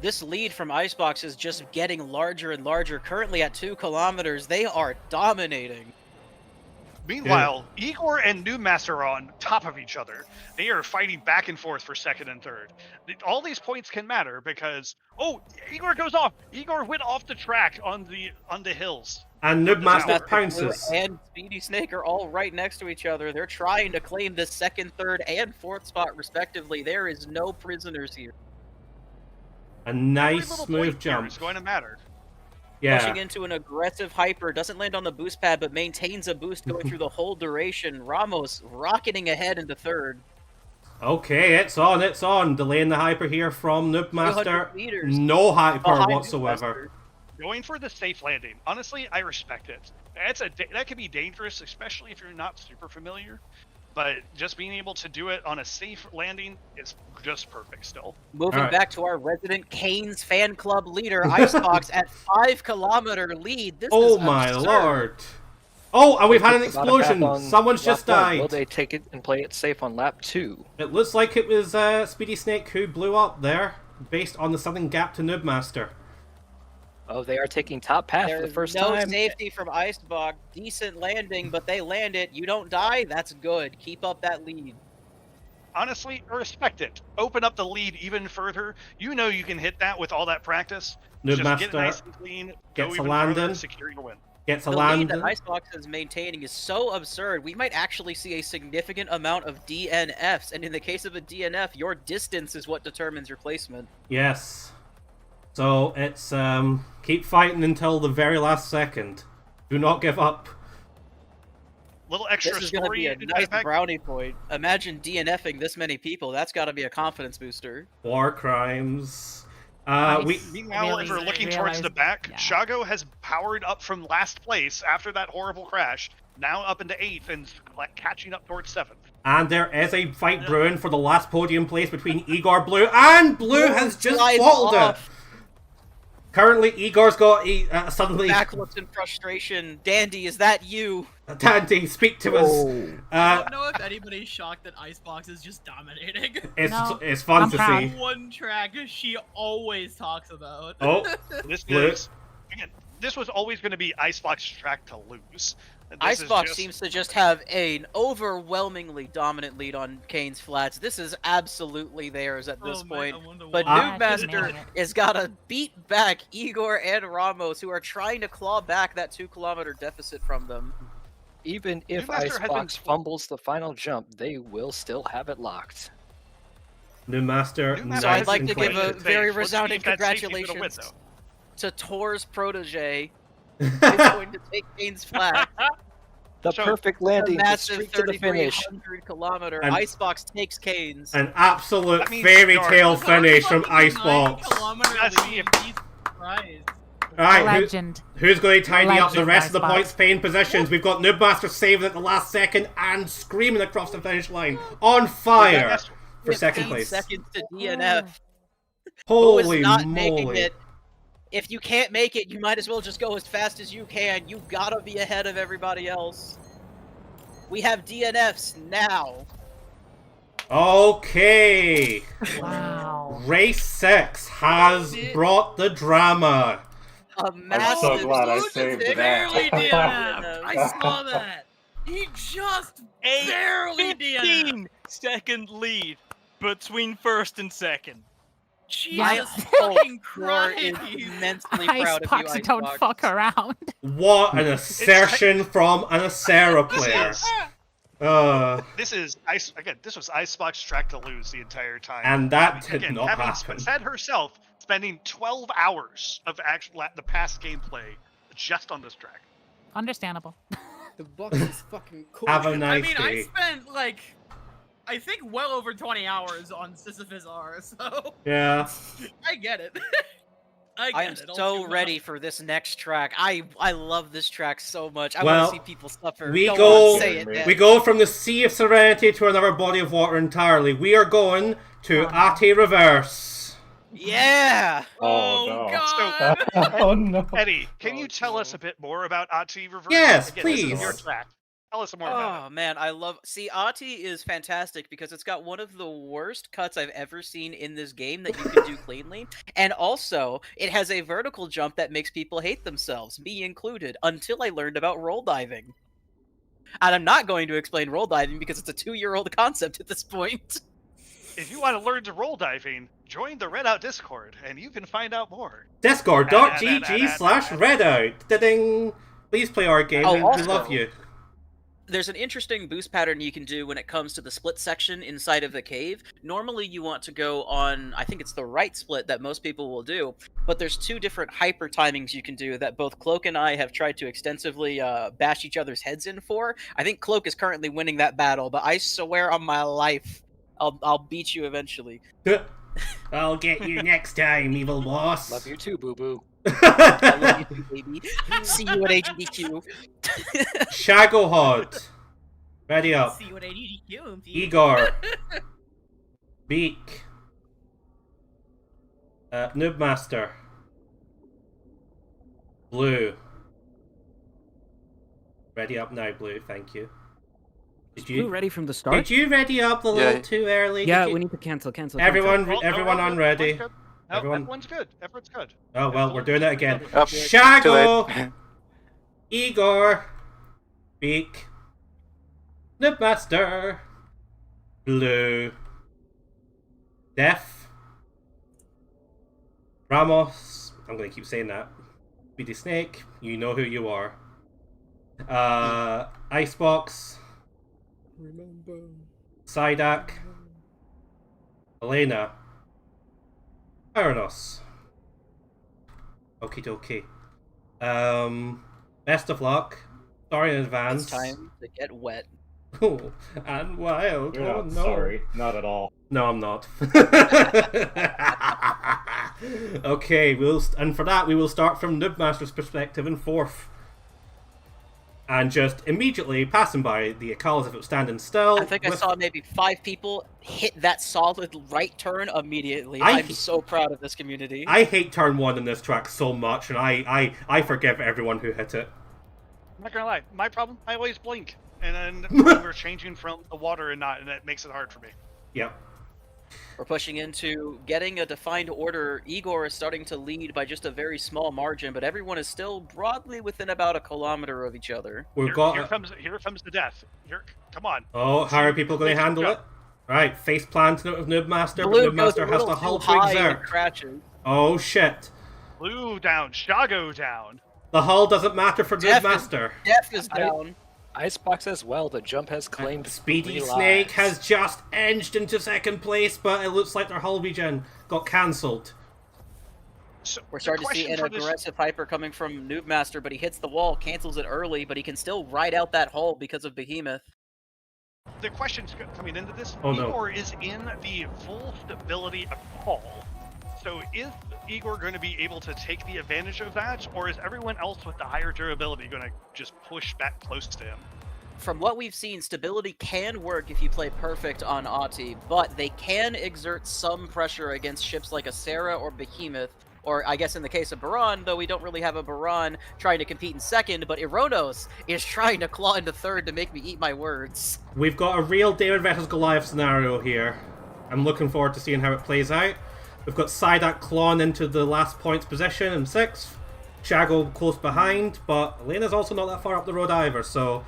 This lead from Icebox is just getting larger and larger. Currently at 2 kilometers, they are dominating. Meanwhile, Igor and Noobmaster are on top of each other. They are fighting back and forth for 2nd and 3rd. All these points can matter because Igor goes off. Igor went off the track on the hills. And Noobmaster pounces. And Speedy Snake are all right next to each other. They're trying to claim the 2nd, 3rd, and 4th spot respectively. There is no prisoners here. A nice smooth jump. It's going to matter. Yeah. Pushing into an aggressive hyper, doesn't land on the boost pad, but maintains a boost going through the whole duration. Ramos rocketing ahead into 3rd. Okay, it's on. Delaying the hyper here from Noobmaster. No hyper whatsoever. Going for the safe landing. Honestly, I respect it. That can be dangerous, especially if you're not super familiar. But just being able to do it on a safe landing is just perfect still. Moving back to our resident Canes fan club leader, Icebox at 5 kilometer lead. This is my absurd. lord. Oh, and we've had an It's about a path explosion. on Someone's lap just one. died. Will they take it and play it safe on lap 2? It looks like it was Speedy Snake who blew up there, based on the Southern Gap to Noobmaster. Oh, they are taking top path for the There's first no time. safety from Icebox. Decent landing, but they land it. You don't die. That's good. Keep up that lead. Honestly, respect it. Open up the lead even further. You know you can hit that with all that practice. Just get it Noobmaster nice and clean. Go gets a even landing. further, secure your win. Gets a The lead that landing. Icebox is maintaining is so absurd. We might actually see a significant amount of DNFs, and in the case of a DNF, your distance is what determines your placement. Yes. So it's keep fighting until the very last second. Do not give up. Little extra This is going to story be a in nice effect. brownie point. Imagine DNFing this many people. That's got to be a confidence booster. War crimes. Meanwhile, if we're looking towards the back, Shago has powered up from last place after that horrible crash, now up into 8th and catching up towards 7th. And there is a fight brewing for the last podium place between Igor Blue, and Blue has just slides bottled it. off. Currently, Igor's got suddenly. Backlooks in frustration. Dandy, is that you? Dandy, speak to us. I don't know if anybody's shocked that Icebox is just dominating. It's fun to see. One track she always talks about. Oh, This was always going to be Icebox's track to lose. Icebox seems to just have an overwhelmingly dominant lead on Kane's Flats. This is absolutely theirs at this point. But Noobmaster has got to beat back Igor and Ramos, who are trying to claw back that 2-kilometer deficit from them. Even if Noobmaster Icebox fumbles the final jump, they will still have it locked. Noobmaster, So I'd like to give a very Let's see resounding if that safety's gonna win, congratulations to Tor's protege. He's going to take Kane's Flat. The perfect landing, the massive streak to the finish. 3,300-kilometer. And- Icebox takes Kane's. An absolute That means fairy Igor- tale finish from Icebox. Alright, Legend. who's going to tidy up the Legend, rest of the Icebox. points paying positions? We've got Noobmaster saving at the last second and screaming across the finish line. On fire for second 15 place. seconds to DNF. Holy Who is not making moly. it. If you can't make it, you might as well just go as fast as you can. You gotta be ahead of everybody else. We have DNFs now. Okay. Wow. Race 6 has brought the drama. A I'm massive so glad I saved Barely that. DNF. I saw that. He just barely DNF. 15-second lead between first and second. Jesus Oh, fucking Roar is Christ. immensely proud of you, Icebox don't Icebox. fuck around. What an assertion from an Acera player. This is this was Icebox's track to lose the entire time. And that did Again, not having happen. said herself, spending 12 hours of the past gameplay just on this track. Understandable. The box is fucking cool. Have a I nice mean, I day. spent like, I think well over 20 hours on Sisyphus R, so Yeah. I get it. I I am get it. all so too ready well. for this next track. I love this track so much. I Well, want to see people suffer. We Go go on, say it, Dan. we go from the Sea of Serenity to another body of water entirely. We are going to Ate Reverse. Yeah. Oh, no. God. Oh no. Eddie, can you tell us a bit more about Ati Reverse? Yes, Again, this is please. your track. Tell us more about Oh man, I love. See, Ati is fantastic because it's got one of the worst cuts I've ever seen in this game that you can do cleanly, and also it has a vertical jump that makes people hate themselves, me included. Until I learned about roll diving, and I'm not going to explain roll diving because it's a 2-year-old concept at this point. it. If you want to learn to roll diving, join the Redout Discord, and you can find out more. Discord.gg/Redout. Da-ding. Please play our game. Oh, we also- love you. There's an interesting boost pattern you can do when it comes to the split section inside of the cave. Normally you want to go on, I think it's the right split that most people will do, but there's 2 different hyper timings you can do that both Cloak and I have tried to extensively bash each other's heads in for. I think Cloak is currently winning that battle, but I swear on my life, I'll beat you eventually. I'll get you next time, evil boss. Love you too, boo-boo. I love you too, baby. See you at AGDQ. Shagohod. Ready up. See what ADDQ. Igor. Beeeq. Noobmaster. Blue. Ready up now, Blue. Thank you. Is Blue ready from the start? Did you ready up a little too early? Yeah, Did you... we need to cancel. Everyone on ready. No, everyone's good. Everyone's good. Oh well, we're doing it again. Oh, Shago, Igor, Beeeq, Noobmaster, Blue, Def, Ramos. I'm gonna keep saying that. Speedy Snake, you know who you are. Icebox, Psyduck, Elena, Aranos. Okie dokie. Best of luck. Sorry in advance. It's time to get wet. Oh, and wild. You're Oh not no. sorry. Not at all. No, I'm not. Okay, and for that we will start from Noobmaster's perspective in 4th. And just immediately passing by the Akal as if it was standing still. I think I saw maybe 5 people hit that solid right turn immediately. I'm I'm so proud of this community. I hate turn 1 in this track so much, and I forgive everyone who hit it. I'm not gonna lie. My problem, I always blink. And then we're changing from the water and it makes it hard for me. Yep. We're pushing into getting a defined order. Igor is starting to lead by just a very small margin, but everyone is still broadly within about 1 kilometer of each other. Here comes the death. Come on. Oh, how are people going to handle it? Right, face plant of Noobmaster, but Blue goes Noobmaster a has little to hold too to high and exert. crashes. Oh shit. Blue down, Shago down. The hull doesn't matter for Noobmaster. Def is down. Icebox as well. The jump has claimed Speedy 3 Snake lives. has just edged into 2nd place, but it looks like their hull regen got cancelled. So We're starting to see an aggressive hyper coming from Noobmaster, but he hits the wall, cancels it early, but he can still ride out that hull because of Behemoth. The question's coming into this. Oh, no. Igor is in the full stability of Paul. So is Igor going to be able to take the advantage of that, or is everyone else with the higher durability going to just push back close to him? From what we've seen, stability can work if you play perfect on Ahti, but they can exert some pressure against ships like Asera or Behemoth, or I guess in the case of Baran, though we don't really have a Baran trying to compete in 2nd, but Ironos is trying to claw into 3rd to make me eat my words. We've got a real David vs. Goliath scenario here. I'm looking forward to seeing how it plays out. We've got Psyduck clawing into the last points position in 6th. Shago close behind, but Elena's also not that far up the road either, so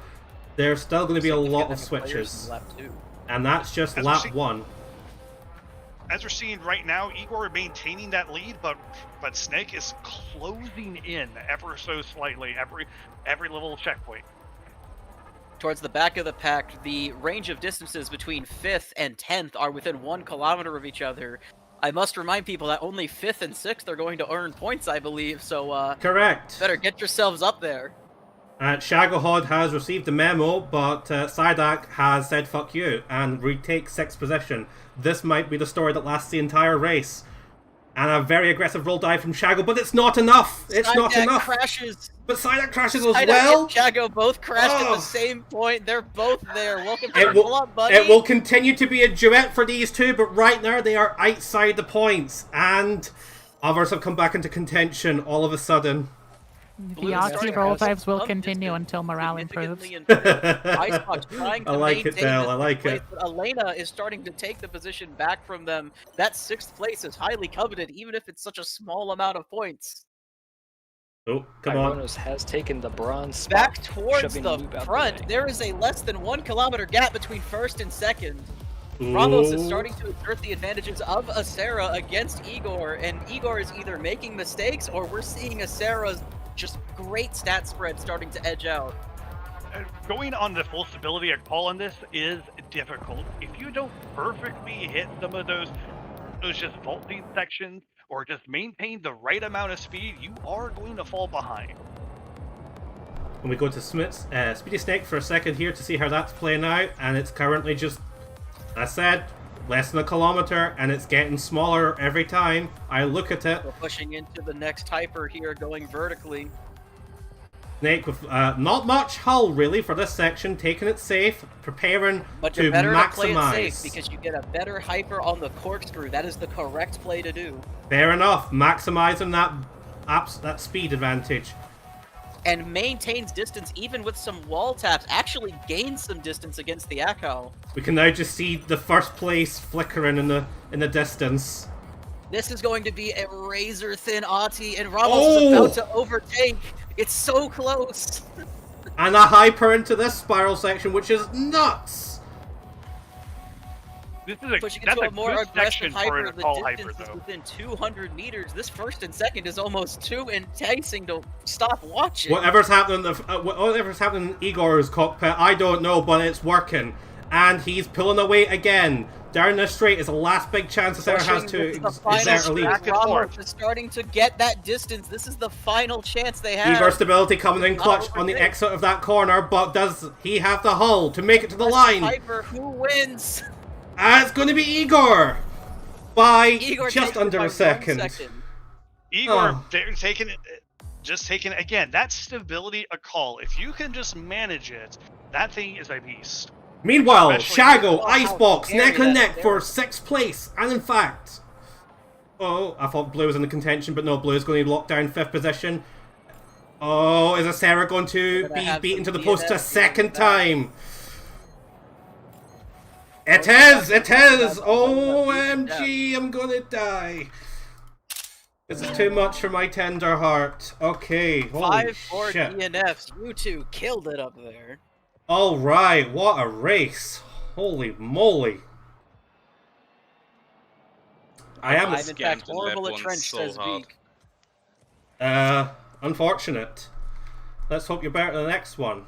there's still going to be a lot of switches. And that's just lap 1. As we're seeing right now, Igor maintaining that lead, but Snake is closing in ever so slightly every little checkpoint. Towards the back of the pack, the range of distances between 5th and 10th are within 1 kilometer of each other. I must remind people that only 5th and 6th are going to earn points, I believe, so correct. Better get yourselves up there. Shagahod has received a memo, but Psyduck has said fuck you and retakes 6th position. This might be the story that lasts the entire race. And a very aggressive roll dive from Shago, but it's not enough! It's not enough! Crashes! But Psyduck crashes as Psyduck well! and Shago both crashed at the same point. They're both there. Welcome to It the club, buddy! It will continue to be a duet for these two, but right now they are outside the points. And others have come back into contention all of a sudden. The Ahti roll dives will continue until morale improves. Icebox trying to I like it, maintain Del. this I like place, it. but Elena is starting to take the position back from them. That 6th place is highly coveted, even if it's such a small amount of points. Oh, come on. Ironos has taken the bronze spot, Back towards shoving the Noob out front, way. there is a less than 1 kilometer gap between 1st and 2nd. Ramos is Ooh. starting to exert the advantages of Asera against Igor, and Igor is either making mistakes or we're seeing Asera's just great stat spread starting to edge out. Going on the full stability of Paul on this is difficult. If you don't perfectly hit some of those just vaulting sections or just maintain the right amount of speed, you are going to fall behind. And we go to Speedy Snake for a second here to see how that's playing out, and it's currently just, as I said, less than 1 kilometer, and it's getting smaller every time I look at it. We're pushing into the next hyper here, going vertically. Snake with not much hull really for this section, taking it safe, preparing But to you're better to play it maximize. safe because you get a better hyper on the corkscrew. That is the correct play to do. Fair enough, maximizing that speed advantage. and maintains distance even with some wall taps. Actually gains some distance against the Akal. We can now just see the first place flickering in the distance. This is going to be a razor-thin Ahti, and Ramos is about to overtake. It's so close. And a hyper into this spiral section, which is nuts. This is Pushing that's into a a more good aggressive section for hyper. a The tall distance hyper, is though. within 200 meters. This first and second is almost too enticing to stop watching. Whatever's happening in Igor's cockpit, I don't know, but it's working. And he's pulling away again. Down this straight is the last big chance this ever has to exert a lead. Ramos is starting to get that distance. This is the final chance they have. Igor stability coming in clutch on the exit of that corner, but does he have the hull to make it to the line? Hyper, who wins? It's going to be Igor by Igor just under a second. Igor taking it again. That stability a call. If you can just manage it, that thing is a beast. Meanwhile, Especially- Shago, Icebox, neck and neck for 6th place. And in fact, I thought Blue was in the contention, but no, Blue is going to lock down 5th position. Is Sarah going to be beaten to the post a second time? It is! OMG, I'm gonna die. This is too much for my tender heart. Okay, holy 5-4 shit. DNFs. You two killed it up there. Alright, what a race. Holy moly. I'm in fact horrible at trench, says Beeeq. Unfortunate. Let's hope you're better than the next one.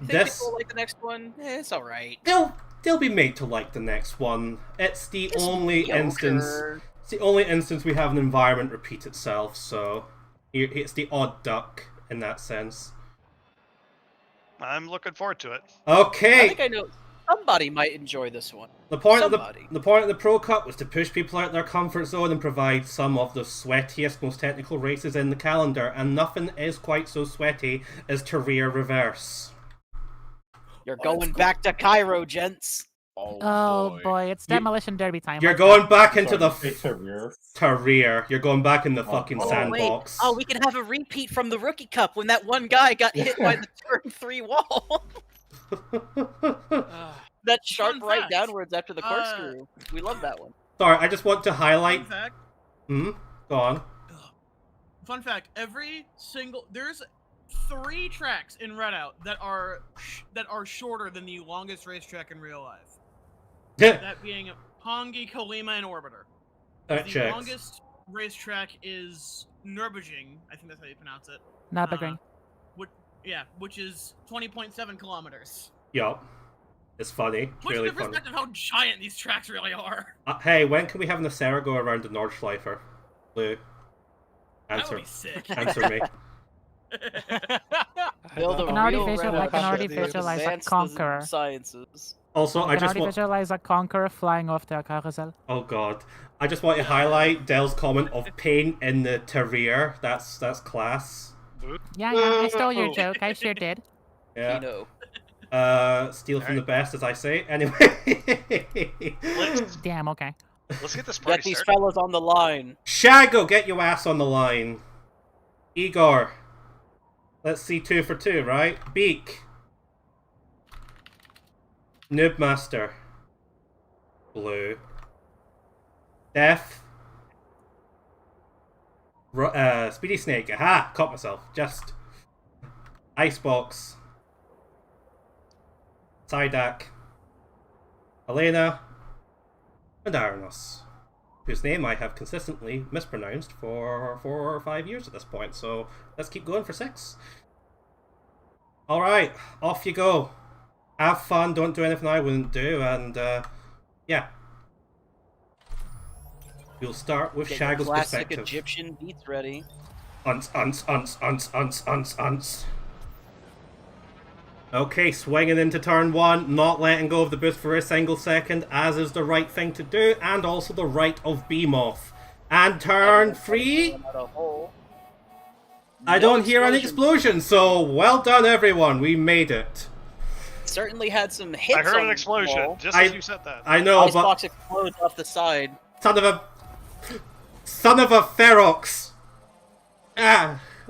This people like the next one. It's all right. They'll be made to like the next one. It's the only instance. It's the only instance we have an environment repeat itself. So it's the odd duck in that sense. I'm looking forward to it. Okay. I think I know somebody might enjoy this one. The point of the Pro Cup was to push people out their comfort zone and provide some of the sweatiest, most technical races in the calendar, and nothing is quite so sweaty as Terreer Reverse. You're going back to Cairo, gents. Oh boy, it's demolition derby time. You're going back into the Terreer. You're going back in the fucking sandbox. Wait. Oh, we can have a repeat from the Rookie Cup when that one guy got hit by the turn 3 wall. That sharp right downwards after the corkscrew. We love that one. Sorry, I just want to highlight. Fun fact. Go on. Fun fact: there's 3 tracks in Redout that are shorter than the longest racetrack in real life. That being Hongi, Kolima, and Orbiter. That the checks. longest racetrack is Nürburgring. I think that's how you pronounce it. Nürburgring. Which is 20.7 kilometers. Yup. It's funny. Puts Really into funny. perspective how giant these tracks really are. Hey, when can we have Nacera go around the Nordschleifer? Blue. Answer. That would be sick. Answer me. Build a I can already real visualize a conqueror. Sciences. Also, I can just already want. visualize a conqueror flying off their carousel. Oh god. I just want to highlight Dell's comment of pain in the Terreer. That's class. Yeah, I stole your joke. I sure did. Yeah. Pino. Steal from the best, as I say. Anyway. Damn, okay. Let's get this party Get these started. fellas on the line. Shago, get your ass on the line. Igor. Let's see 2 for 2, right? Beeeq. Noobmaster. Blue. Def. Speedy Snake. Aha! Caught myself. Just. Icebox. Psyduck. Elena. And Aranos. Whose name I have consistently mispronounced for 4 or 5 years at this point, so let's keep going for 6. Alright, off you go. Have fun, don't do anything I wouldn't do, and yeah. We'll start with Get Shago's classic perspective. Egyptian beats ready. Unts. Okay, swinging into turn 1, not letting go of the boost for a single second, as is the right thing to do, and also the right of Beemoth. And turn 3, I don't hear an explosion, so well done everyone, we made it. Certainly had some hits. I heard on an the explosion, wall. just as you said that. I know, but Icebox explodes off the side. Son of a Ferox.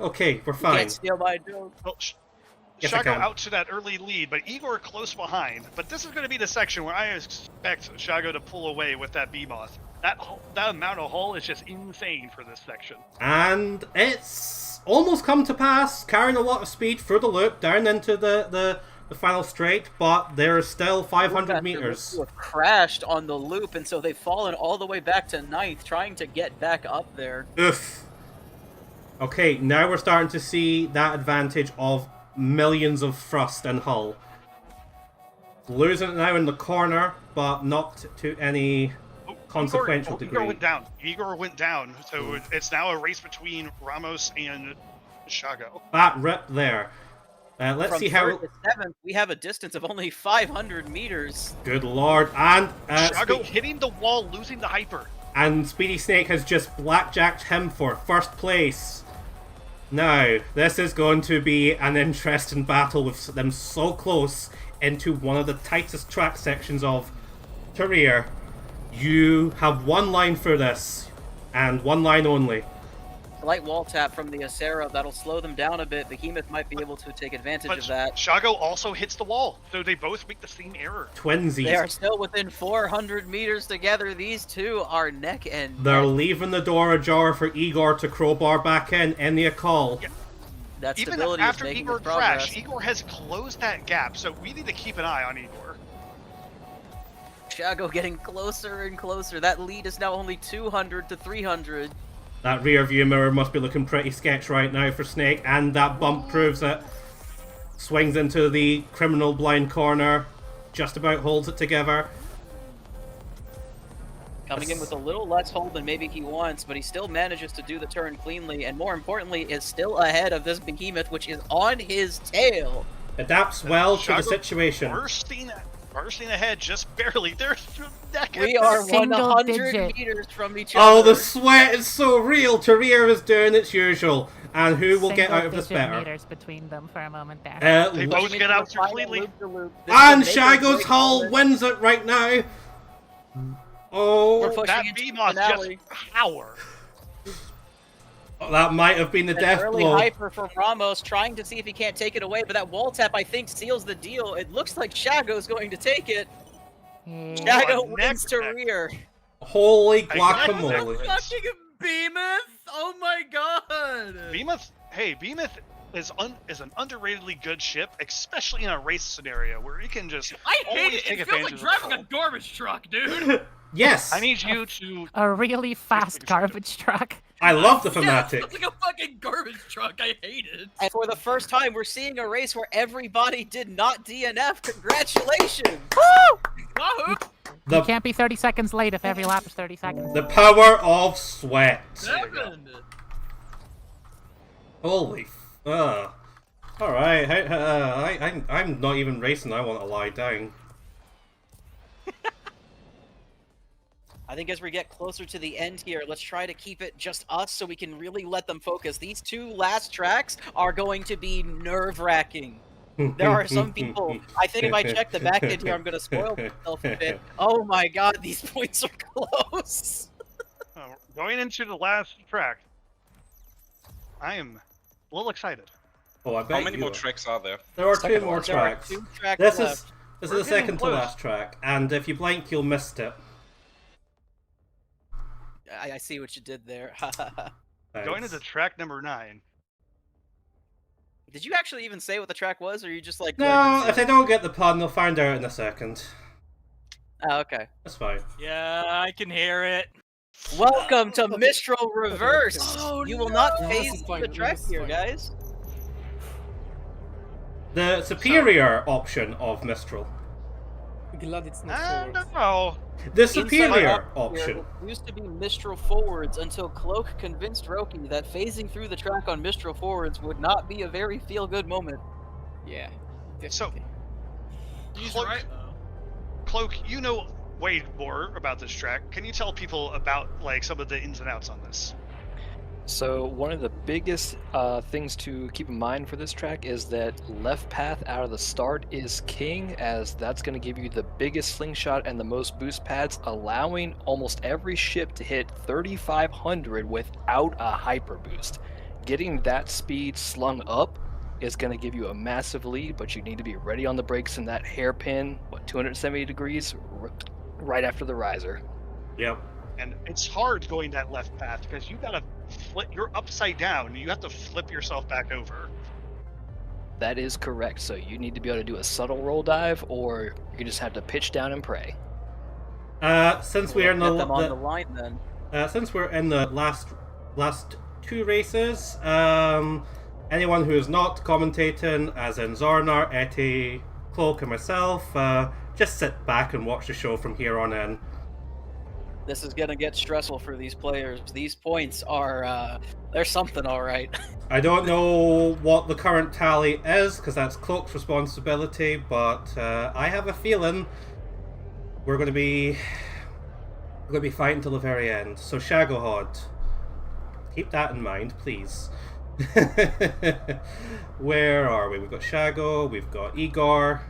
Okay, we're You fine. can't steal my joke. Well, Yes, I Shago can. out to that early lead, but Igor close behind. But this is going to be the section where I expect Shago to pull away with that Beemoth. That amount of hull is just insane for this section. And it's almost come to pass, carrying a lot of speed through the loop, down into the final straight, but there's still 500 meters. Have crashed on the loop, and so they've fallen all the way back to 9th, trying to get back up there. Oof. Okay, now we're starting to see that advantage of millions of thrust and hull. Losing it now in the corner, but not to any consequential degree. Igor went down, so it's now a race between Ramos and Shago. That rip there. Let's From see how... 3rd to 7th, we have a distance of only 500 meters. Good lord. And Shago hitting the wall, losing the hyper. And Speedy Snake has just blackjacked him for first place. Now, this is going to be an interesting battle with them so close into one of the tightest track sections of Career. You have one line for this, and one line only. Slight wall tap from the Acera, that'll slow them down a bit. Behemoth might be able to take advantage of that. Shago also hits the wall, so they both make the same error. Twinsies. They are still within 400 meters together. These two are neck and They're neck. leaving the door ajar for Igor to crowbar back in any call. Yeah. That Even stability after is making Igor good progress. crashed, Igor has closed that gap, so we need to keep an eye on Igor. Shago getting closer and closer. That lead is now only 200 to 300. That rear view mirror must be looking pretty sketch right now for Snake, and that bump proves it. Swings into the criminal blind corner, just about holds it together. Coming in with a little less hold than maybe he wants, but he still manages to do the turn cleanly, and more importantly, is still ahead of this Behemoth, which is on his tail. Adapts well to the Shago situation. Bursting ahead just barely. They're neck and We are Single 100 digit. meters from each Oh, other. the sweat is so real. Tarir is doing its usual. And who will get out of this Single-digit better? meters between them for a moment there. They both get out completely. And Shago's hull wins it right now. Oh, We're pushing That into the Beemoth finale. just power. that might have been the An death early blow. hyper from Ramos, trying to see if he can't take it away, but that wall tap, I think, seals the deal. It looks like Shago's going to take it. Shago wins to rear. Holy I guacamole. Fucking Beemoth! Oh my god! Beemoth is an underratedly good ship, especially in a race scenario where you can just I hate always it. take It feels advantage like of the driving a hull. garbage truck, dude. Yes. I need you to. A really fast garbage truck. I love the Yeah, fanatic. it's like a fucking garbage truck. I hate it. And for the first time, we're seeing a race where everybody did not DNF. Congratulations! Wahoo! You can't be 30 seconds late if every lap is 30 seconds. The power of sweat. Seven. Holy. Alright, I'm not even racing, I want to lie down. I think as we get closer to the end here, let's try to keep it just us so we can really let them focus. These two last tracks are going to be nerve-wracking. There are some people, I think if I check the back end here, I'm going to spoil myself a bit. Oh my god, these points are close. Going into the last track, I am a little excited. Oh, I bet How many you more are. tracks are there? There are two Second more one. There are tracks. 2 tracks This left. is We're the getting second to close. last track, and if you blink, you'll miss it. I see what you did there. Going into track number 9. Did you actually even say what the track was, or are you just like... No, if they don't get the pun, they'll find out in a second. Oh, okay. That's fine. Yeah, I can hear it. Welcome to Mistral Reverse! Oh, You will not no. phase This is the fine, track this is here, fine. guys. The superior option of Mistral. Glad it's not I forward. don't know. The Inside superior up here, option. it used to be Mistral Forwards until Cloak convinced Roki that phasing through the track on Mistral Forwards would not be a very feel-good moment. Yeah. So, Definitely. He's Cloak- right, though. Cloak, you know way more about this track. Can you tell people about like some of the ins and outs on this? So one of the biggest things to keep in mind for this track is that left path out of the start is king, as that's going to give you the biggest slingshot and the most boost pads, allowing almost every ship to hit 3,500 without a hyper boost. getting that speed slung up is going to give you a massive lead, but you need to be ready on the brakes in that hairpin, 270 degrees, right after the riser. Yep. And it's hard going that left path because you gotta flip. You're upside down. You have to flip yourself back over. That is correct. So you need to be able to do a subtle roll dive, or you just have to pitch down and pray. Since we're in the, Get them on the line then. Since we're in the last two races, anyone who is not commentating, as in Zornar, Etty, Cloak, and myself, just sit back and watch the show from here on in. This is gonna get stressful for these players. These points are, they're something alright. I don't know what the current tally is, because that's Cloak's responsibility, but I have a feeling we're going to be fighting till the very end. So Shagohod, keep that in mind, please. Where are we? We've got Shago, we've got Igor,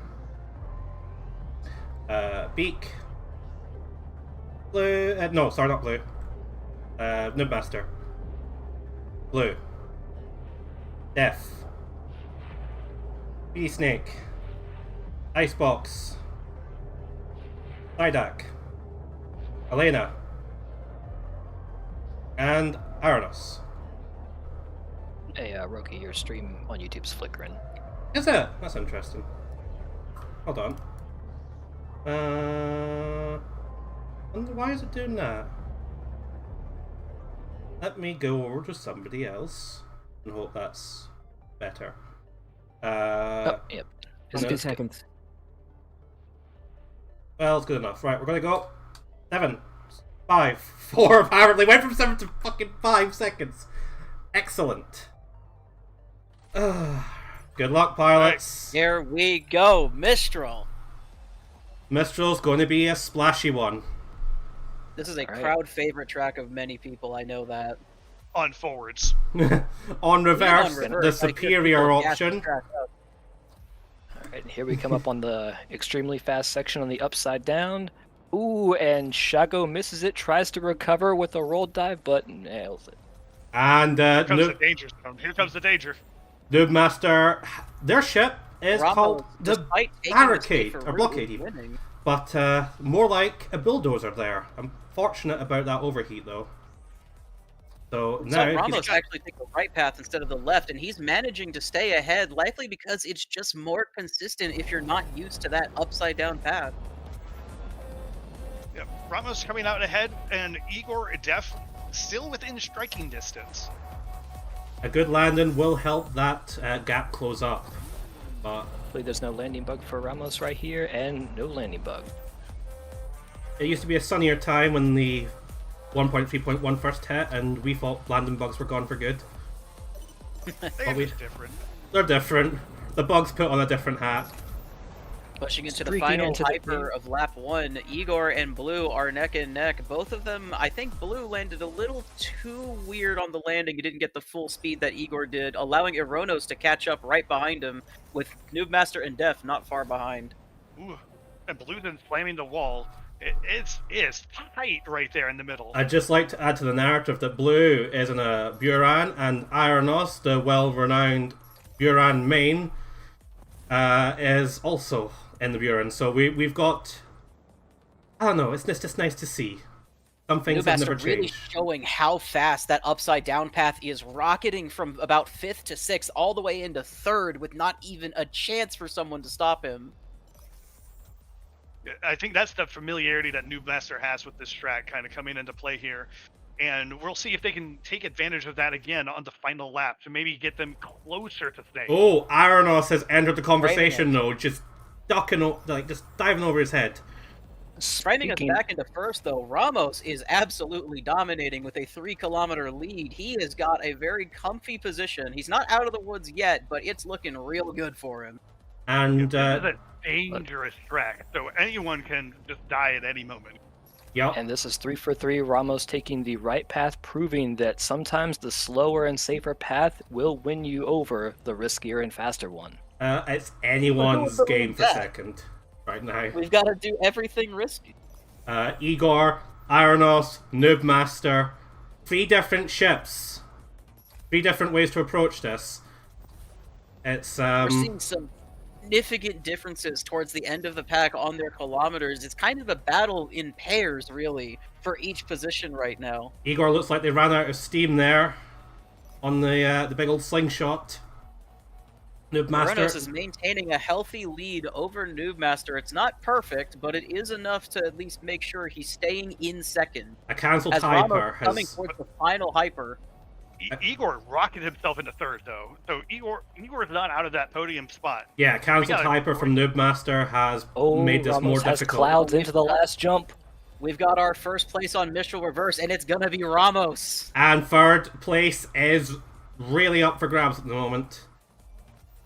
Beeeq, Blue. No, sorry, not Blue. Noobmaster. Blue. Def. Snake. Icebox. Didak. Elena. And Aranos. Hey, Roki, your stream on YouTube's flickering. Is it? That's interesting. Hold on. Wonder why is it doing that? Let me go over to somebody else and hope that's better. Yep. Just 2 seconds. Well, it's good enough. Right, we're gonna go 7, 5, 4. Apparently, went from 7 to fucking 5 seconds. Excellent. Good luck, pilots. Here we go, Mistral. Mistral's going to be a splashy one. This is a crowd favorite track of many people. I know that. On forwards. On reverse, On reverse, the I superior could gas the option. track up. Alright, here we come up on the extremely fast section on the upside down. Ooh, and Shago misses it, tries to recover with a roll dive, but nails it. And Here comes the danger zone. Here comes the danger. Noobmaster, their ship is Ramos, called the despite taking Barricade, the or route, Blockade even. winning. But more like a bulldozer there. I'm fortunate about that overheat though. So So now Ramos actually took the right path instead of the left, and he's managing to stay ahead, likely because it's just more consistent if you're not used to that upside down path. Yeah, Ramos coming out ahead, and Igor Def still within striking distance. a good landing will help that gap close up. But Hopefully there's no landing bug for Ramos right here, and no landing bug. it used to be a sunnier time when the 1.3.1 first hit, and we thought landing bugs were gone for good. They're different. They're different. The bugs put on a different hat. Pushing into the Streaking final into the hyper of lap 1, Igor and Blue are neck and neck. Both of them, I think Blue landed a little too weird on the landing. He didn't get the full speed that Igor did, allowing Ironos to catch up right behind him, with Noobmaster and Def not far behind. Ooh, and Blue then slamming the wall. It's tight right there in the middle. I'd just like to add to the narrative that Blue is in a Buran, and Ironos, the well-renowned Buran main, is also in the Buran. So we've got... I don't know, it's just nice to see. Some things have never Noobmaster really changed. showing how fast that upside down path is, rocketing from about 5th to 6th all the way into 3rd with not even a chance for someone to stop him. I think that's the familiarity that Noobmaster has with this track kind of coming into play here. And we'll see if they can take advantage of that again on the final lap to maybe get them closer to Snake. Oh, Ironos has entered the conversation though, just ducking, just diving over his head. Framing us back into first, though, Ramos is absolutely dominating with a 3-kilometer lead. He has got a very comfy position. He's not out of the woods yet, but it's looking real good for him. And This is a dangerous track, so anyone can just die at any moment. Yep. And this is 3 for 3. Ramos taking the right path, proving that sometimes the slower and safer path will win you over the riskier and faster one. It's anyone's game for second right now. We've got to do everything risky. Igor, Ironos, Noobmaster, 3 different ships. 3 different ways to approach this. It's We're seeing some significant differences towards the end of the pack on their kilometers. It's kind of a battle in pairs, really, for each position right now. Igor looks like they ran out of steam there on the big old slingshot. Noobmaster Kronos is maintaining a healthy lead over Noobmaster. It's not perfect, but it is enough to at least make sure he's staying in second. A cancelled As hyper Ramos has... coming towards the final hyper. Igor rocketed himself into third, though. So Igor's not out of that podium spot. Yeah, cancelled hyper from Noobmaster has made this Ramos more has difficult. clouds into the last jump. We've got our first place on Mistral Reverse, and it's gonna be Ramos. And third place is really up for grabs at the moment.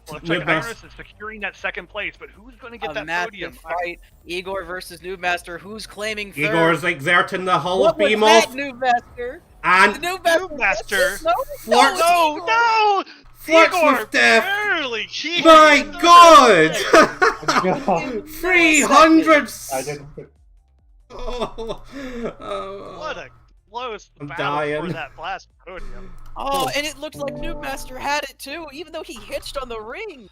Well, looks like Iris is securing that second place, but who's going to get that podium? Fight. Igor versus Noobmaster. Who's claiming third? Igor's exerting the Hull What of was Beam that, off. Noobmaster? And Noobmaster. Flirts. No! Flirts Igor with death. barely cheated. My God! 300. I didn't. What a close I'm battle dying. for that last podium. Oh, and it looked like Noobmaster had it too, even though he hitched on the ring.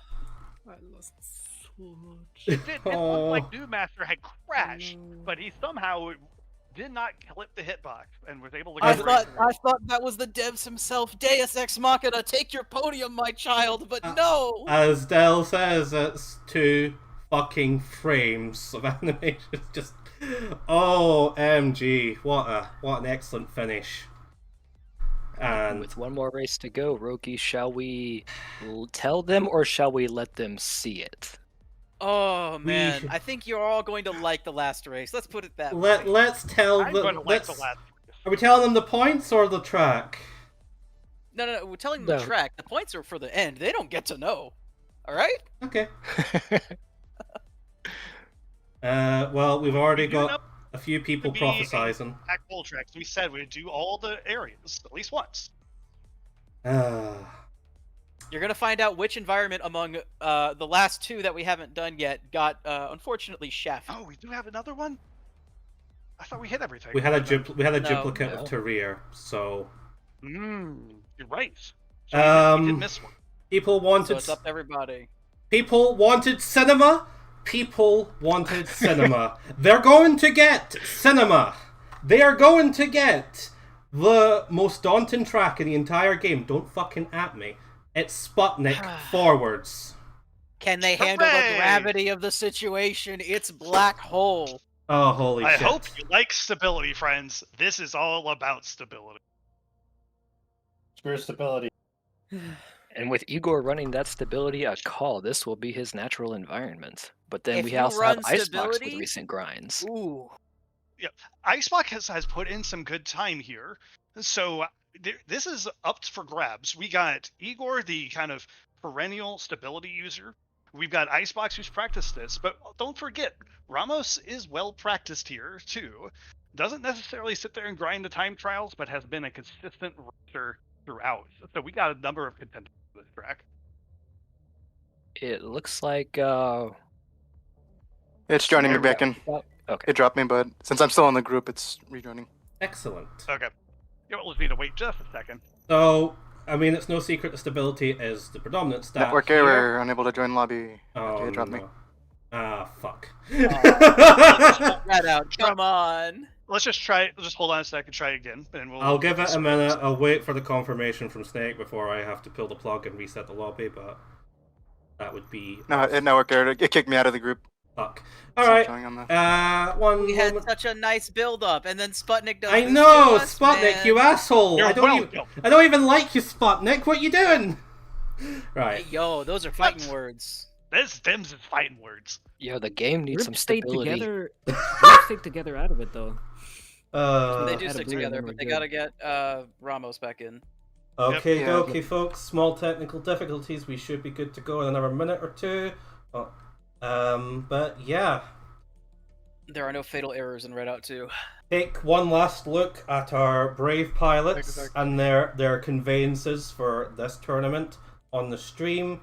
I lost so much. It looked like Noobmaster had crashed, but he somehow did not clip the hitbox and was able to I get thought that was the devs himself, Deus Ex Machina, take your podium, my child, but no! As Del says, it's 2 fucking frames of animation. Just OMG, what an excellent finish. And with one more race to go, Roki, shall we tell them or shall we let them see it? Oh man, I think you're all going to like the last race. Let's put it that way. let's tell I'm them. going to like the last. Are we telling them the points or the track? No, we're telling them the track. The points are for the end. They don't get to know. All right? Okay. Well, we've already got a few people prophesizing. Pack full tracks. We said we'd do all the areas at least once. You're gonna find out which environment among the last 2 that we haven't done yet got unfortunately shafted. Oh, we do have another one. I thought we hit everything. We had a duplicate No. of Terrir, so. You're right. So we did miss one. People wanted. So it's up to everybody. People wanted cinema. People wanted cinema. They're going to get cinema. They are going to get the most daunting track in the entire game. Don't fucking at me. It's Sputnik forwards. Can they handle the gravity of the situation? It's Black Hole. Oh, holy shit. I hope you like stability, friends. This is all about stability. Screw stability. And with Igor running that stability a call, this will be his natural environment. But then If we you also have run Icebox stability- with recent grinds. Ooh. Yeah, Icebox has put in some good time here. So this is up for grabs. We got Igor, the kind of perennial stability user. We've got Icebox, who's practiced this. But don't forget, Ramos is well practiced here, too. Doesn't necessarily sit there and grind the time trials, but has been a consistent racer throughout. So we got a number of contenders for this track. It looks like It's joining me back in. Okay. It dropped me, but since I'm still in the group, it's rejoining. Excellent. Okay. Yeah, we'll just need to wait just a second. So, I mean, it's no secret that stability is the predominant stat. Network here. error, unable to join lobby. Oh, Okay, it dropped no. me. Ah, fuck. Redout, come on. Let's just try. Just hold on a second. Try again, and we'll. I'll give it a minute. I'll wait for the confirmation from Snake before I have to pull the plug and reset the lobby, but that would be... No, it network error. It kicked me out of the group. Fuck. It's not Alright. showing on the- One We had moment. such a nice build-up, and then Sputnik does I this know, to us, Sputnik, man. you asshole! You're I don't even like you, Sputnik. What you doing? Right. Hey, yo, those are fighting words. Them's is fighting words. Yo, the game needs some Groups stay stability. together. Groups stick together out of it though. They do Out of stick blue, together, then but we're they good. gotta get Ramos back in. Okay, Yep. dokie, folks. Small technical difficulties. We should be good to go in another minute or two. But yeah. There are no fatal errors in Redout 2. Take one last look at our brave pilots and their conveyances for this tournament on the stream.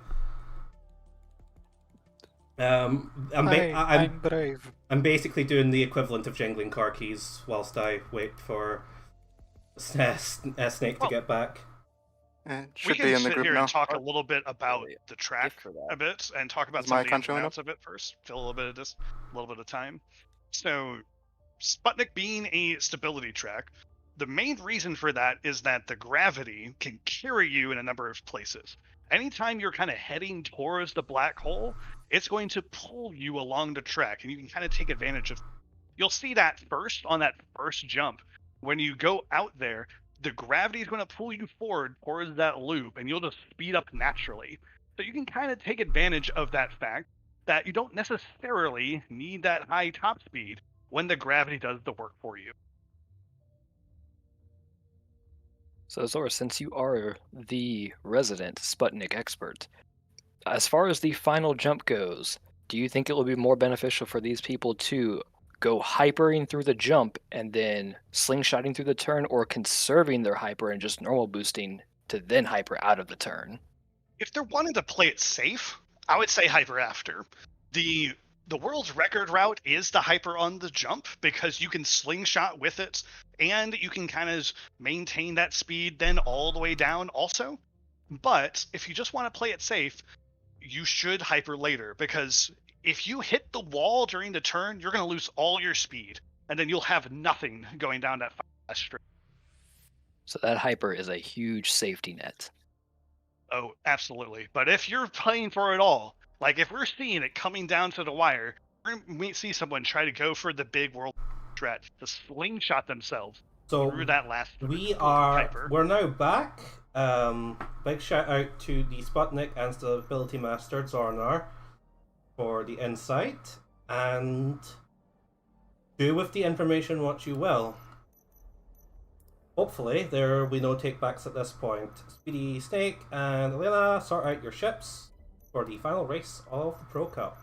I'm brave. I'm basically doing the equivalent of jingling car keys whilst I wait for Snake to get back. It We should can be in the sit group here now. and talk a little bit about Really the track for that. a bit, and talk about Is some my of the account ins and showing outs of it first. Fill a little bit of this, a little bit of time. So, Sputnik being a stability track, the main reason for that is that the gravity can carry you in a number of places. Anytime you're kind of heading towards the black hole, it's going to pull you along the track, and you can kind of take advantage of. You'll see that first on that first jump. When you go out there, the gravity is going to pull you forward towards that loop, and you'll just speed up naturally. So you can kind of take advantage of that fact that you don't necessarily need that high top speed when the gravity does the work for you. So, Zora, since you are the resident Sputnik expert, as far as the final jump goes, do you think it will be more beneficial for these people to go hypering through the jump and then slingshotting through the turn, or conserving their hyper and just normal boosting to then hyper out of the turn? If they're wanting to play it safe, I would say hyper after. The world's record route is the hyper on the jump, because you can slingshot with it and you can kind of maintain that speed then all the way down also. But if you just want to play it safe, you should hyper later, because if you hit the wall during the turn, you're going to lose all your speed, and then you'll have nothing going down that fast straight. So that hyper is a huge safety net. Oh, absolutely. But if you're playing for it all, like if we're seeing it coming down to the wire, we might see someone try to go for the big world stretch to slingshot themselves through that last hyper. We're now back. Big shout out to the Sputnik and Stability Master Zornar for the insight, and do with the information what you will. Hopefully there will be no takebacks at this point. Speedy Snake and Elena, sort out your ships for the final race of the Pro Cup.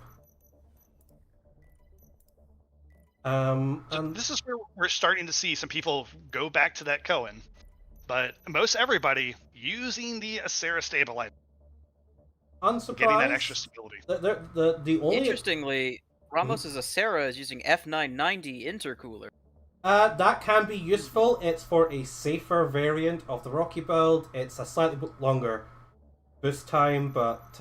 So this is where we're starting to see some people go back to that Cohen, but most everybody using the Acera stabilizer. Unsurprised. Getting that extra stability. The only Interestingly, Ramos's Acera is using F990 intercooler. That can be useful. It's for a safer variant of the Rocky build. It's a slightly longer boost time, but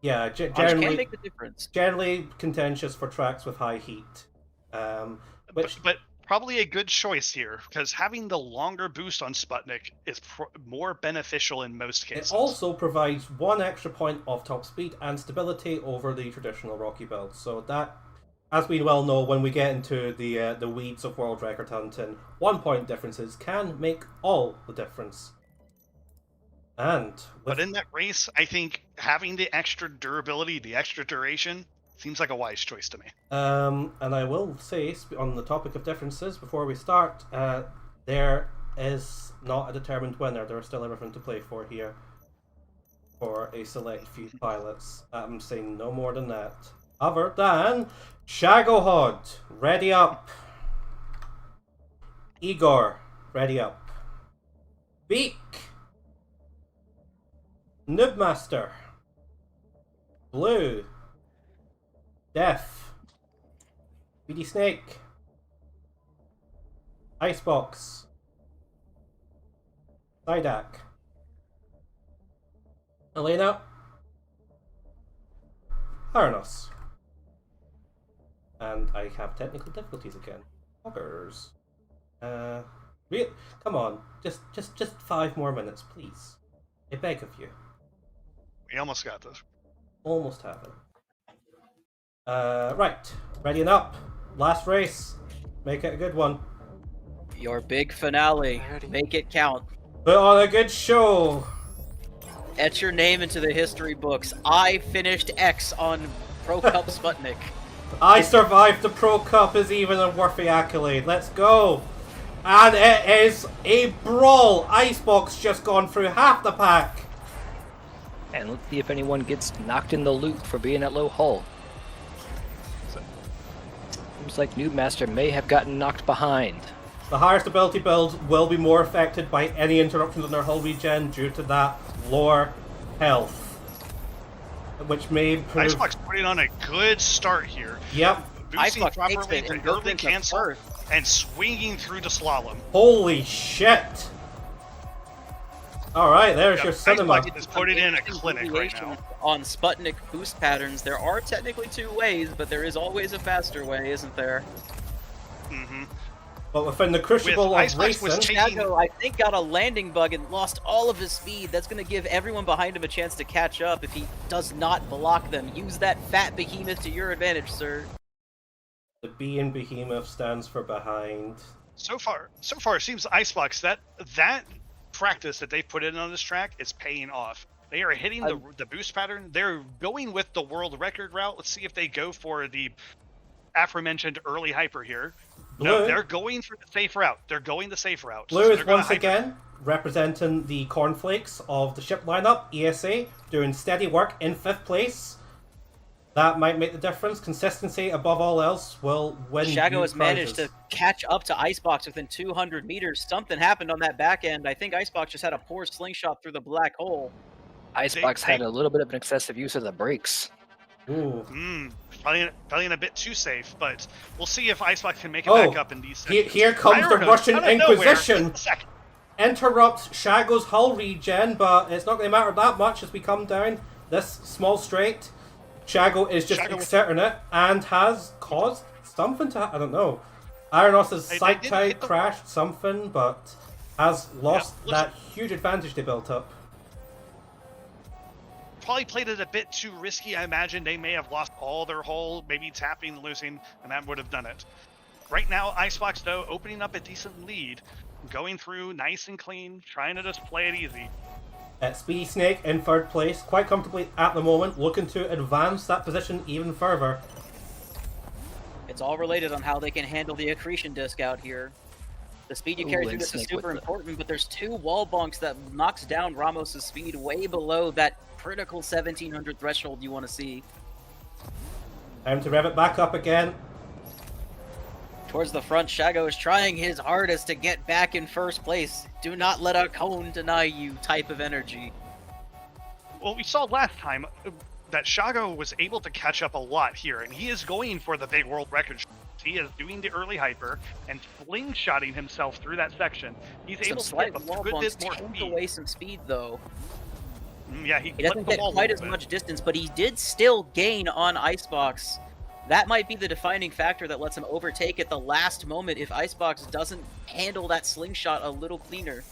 yeah, Which generally can make the difference. Generally contentious for tracks with high heat. But probably a good choice here, because having the longer boost on Sputnik is more beneficial in most cases. It also provides one extra point of top speed and stability over the traditional Rocky build. So that, as we well know, when we get into the weeds of world record hunting, 1 point differences can make all the difference. But in that race, I think having the extra durability, the extra duration, seems like a wise choice to me. And I will say, on the topic of differences, before we start, there is not a determined winner. There is still everything to play for here, for a select few pilots. I'm saying no more than that. Other than Shagohod, ready up. Igor, ready up. Beeeq, Noobmaster, Blue, Def, BD Snake, Icebox, Psyduck, Elena, Harnos. And I have technical difficulties again. Buggers. Come on, just 5 more minutes, please. I beg of you. We almost got this. Almost have it. Right, ready and up. Last race. Make it a good one. Your big finale. Make it count. Put on a good show. Etch your name into the history books. I finished X on Pro Cup Sputnik. I survived the Pro Cup is even a worthy accolade. Let's go. And it is a brawl. Icebox just gone through half the pack. And let's see if anyone gets knocked in the loop for being at low hull. Seems like Noobmaster may have gotten knocked behind. The higher stability builds will be more affected by any interruptions in their hull regen due to that lower health. Which may prove... Icebox putting on a good start here. Yep. Boosting Icebox takes properly it to and goes early into cancel first. and swinging through the slalom. Holy shit! Alright, there's your cinema. Icebox has put it in a clinic right now. On Sputnik boost patterns, there are technically 2 ways, but there is always a faster way, isn't there? Mm-hmm. But within the crucible of racing... Shadow, I think, got a landing bug and lost all of his speed. That's going to give everyone behind him a chance to catch up if he does not block them. Use that fat behemoth to your advantage, sir. The B in behemoth stands for behind. So far, it seems Icebox that practice that they put in on this track is paying off. They are hitting the boost pattern. They're going with the world record route. Let's see if they go for the aforementioned early hyper here. No, they're going for the safe route. They're going the safe route. Blue is once again representing the cornflakes of the ship lineup. ESA doing steady work in 5th place. That might make the difference. Consistency above all else will win. Shago has managed to catch up to Icebox within 200 meters. Something happened on that back end. I think Icebox just had a poor slingshot through the black hole. Icebox had a little bit of an excessive use of the brakes. Ooh. Probably a bit too safe, but we'll see if Icebox can make it back up in these sections. Here comes the Russian Inquisition. Interrupts Shago's hull regen, but it's not going to matter that much as we come down this small straight. Shago is just exerting it and has caused something to... I don't know. Ironos' sight tide crashed something, but has lost that huge advantage they built up. Probably played it a bit too risky. I imagine they may have lost all their hull, maybe tapping, losing, and that would have done it. Right now, Icebox, though, opening up a decent lead, going through nice and clean, trying to just play it easy. Speedy Snake in 3rd place, quite comfortably at the moment, looking to advance that position even further. It's all related on how they can handle the accretion disc out here. The speed you carry through this is super important, but there's 2 wall bunks that knocks down Ramos' speed way below that critical 1700 threshold you want to see. Time to rev it back up again. Towards the front, Shago is trying his hardest to get back in 1st place. Do not let a cone deny you type of energy. Well, we saw last time that Shago was able to catch up a lot here, and he is going for the big world record. He is doing the early hyper and slingshotting himself through that section. He's able to get a good bit more speed. Away some speed, though. Yeah, he doesn't get quite as much distance, but he did still gain on Icebox. That might be the defining factor that lets him overtake at the last moment if Icebox doesn't handle that slingshot a little cleaner.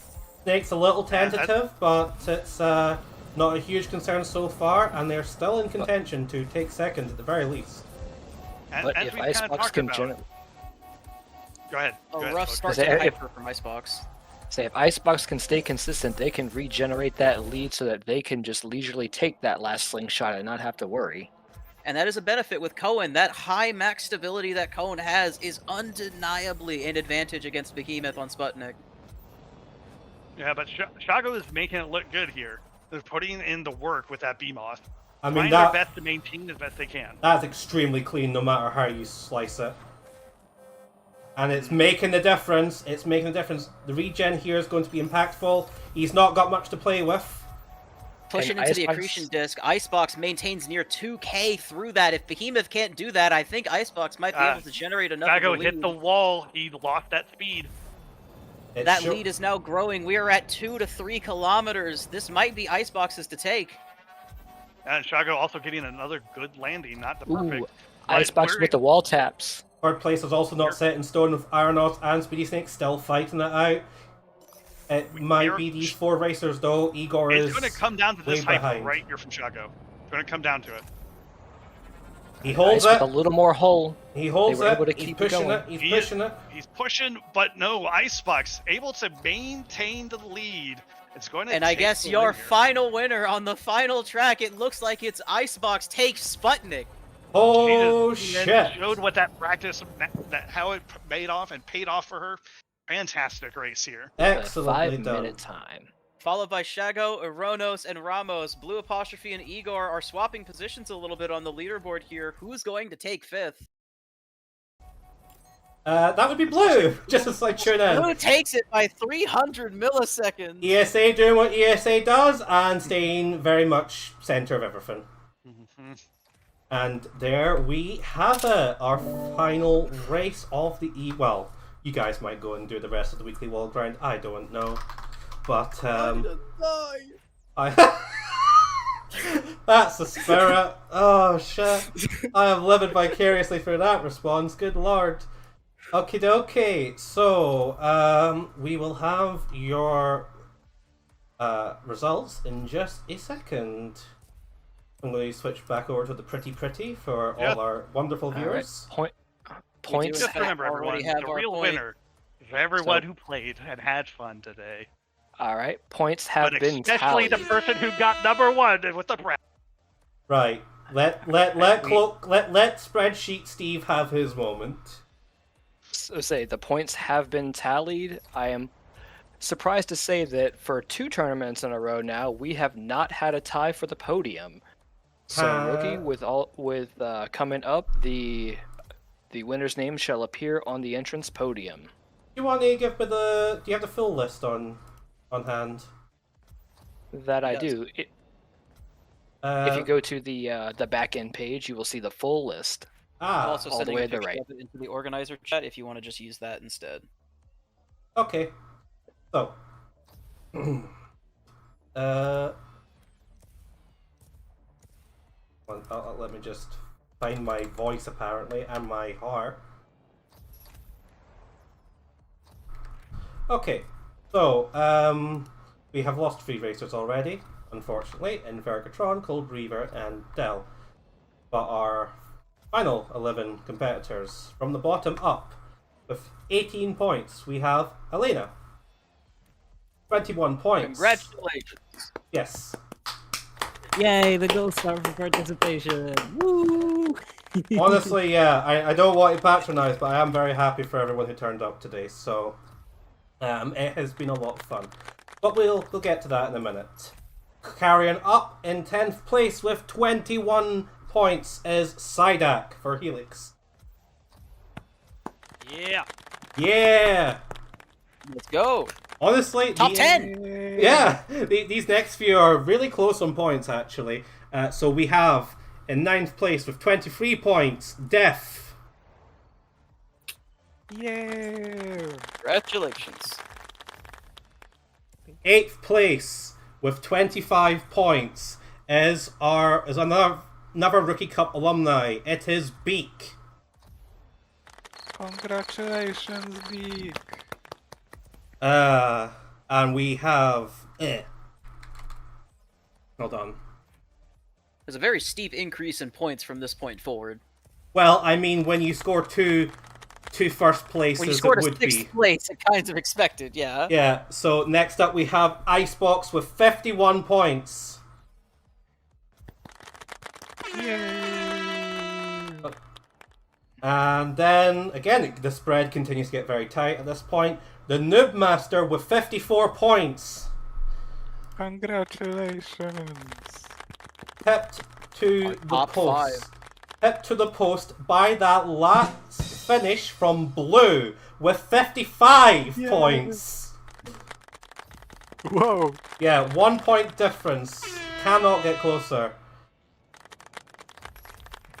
Snake's a little tentative, but it's not a huge concern so far, and they're still in contention to take 2nd at the very least. But if Icebox can generate... Go ahead. A rough start to hyper from Icebox. Say, if Icebox can stay consistent, they can regenerate that lead so that they can just leisurely take that last slingshot and not have to worry. And that is a benefit with Cohen. That high max stability that Cohen has is undeniably an advantage against Behemoth on Sputnik. Yeah, but Shago is making it look good here. They're putting in the work with that BMOS. I mean, trying their best to maintain as best they can. That's extremely clean no matter how you slice it. And it's making the difference. It's making the difference. The regen here is going to be impactful. He's not got much to play with. Pushing into the accretion disc, Icebox maintains near 2k through that. If Behemoth can't do that, I think Icebox might be able to generate enough Shago of a lead. hit the wall. He lost that speed. That lead is now growing. We are at 2 to 3 kilometers. This might be Icebox's to take. And Shago also getting another good landing, not the perfect. Icebox with the wall taps. 3rd place is also not set in stone with Ironos and Speedy Snake still fighting it out. It might be these 4 racers though. Igor is It's going to come down to this behind. hyper right here from Shago. It's going to come down to it. He holds it. With a little more hull. He holds it. He's pushing it. He's pushing it. He's pushing, but no, Icebox able to maintain the lead. It's going to. And I guess your final winner on the final track. It looks like it's Icebox takes Sputnik. Oh shit! Showed what that practice, how it made off and paid off for her. Fantastic race here. Excellently done. 5-minute time. Followed by Shago, Ironos, and Ramos. Blue Apostrophe and Igor are swapping positions a little bit on the leaderboard here. Who's going to take 5th? That would be Blue, just as I tune in. Blue takes it by 300 milliseconds. ESA doing what ESA does and staying very much center of everything. And there we have it, our final race of the well, you guys might go and do the rest of the weekly world round, I don't know. but I that's the spirit. Oh shit! I am living vicariously through that response. Good lord. Okie dokie. So we will have your results in just a second. I'm going to switch back over to the pretty for all our wonderful viewers. Points. Just remember, everyone, the real winner is everyone So- who played and had fun today. All right, points have But been especially tallied. the person who got number one with the brand. Right. Let spreadsheet Steve have his moment. So say the points have been tallied. I am surprised to say that for 2 tournaments in a row now, we have not had a tie for the podium. So Rookie, with coming up, the winner's name shall appear on the entrance podium. You want to give me do you have the full list on hand? That I do. If you go to the back end page, you will see the full list. I'm also all the sending way a to the picture right. of it into the organizer chat if you want to just use that instead. Okay. So. Let me just find my voice apparently and my heart. Okay. So, we have lost 3 racers already, unfortunately, in Vergatron, Cold Reaver, and Dell. But our final 11 competitors, from the bottom up, with 18 points, we have Elena. 21 points. Congratulations! Yes. Yay, the gold star for participation. Woo! Honestly, yeah, I don't want to patronize, but I am very happy for everyone who turned up today, so it has been a lot of fun. But we'll get to that in a minute. Carrying up in 10th place with 21 points is Psyduck for Helix. Yeah. Yeah! Let's go! Honestly, Top 10! Yeah, these next few are really close on points, actually. So we have, in 9th place with 23 points, Def. Yeah. Congratulations. 8th place with 25 points is another Rookie Cup alumni. It is Beeeq. Congratulations, Beeeq. And we have hold on. There's a very steep increase in points from this point forward. Well, I mean, when you score two first places, When you scored it a would 6th be. place, it kind of expected, yeah. Yeah, so next up we have Icebox with 51 points. And then, again, the spread continues to get very tight at this point. The Noob Master with 54 points. Congratulations. Pipped to the top post. 5. Pipped to the post by that last finish from Blue with 55 points. Whoa. Yeah, 1 point difference. Cannot get closer.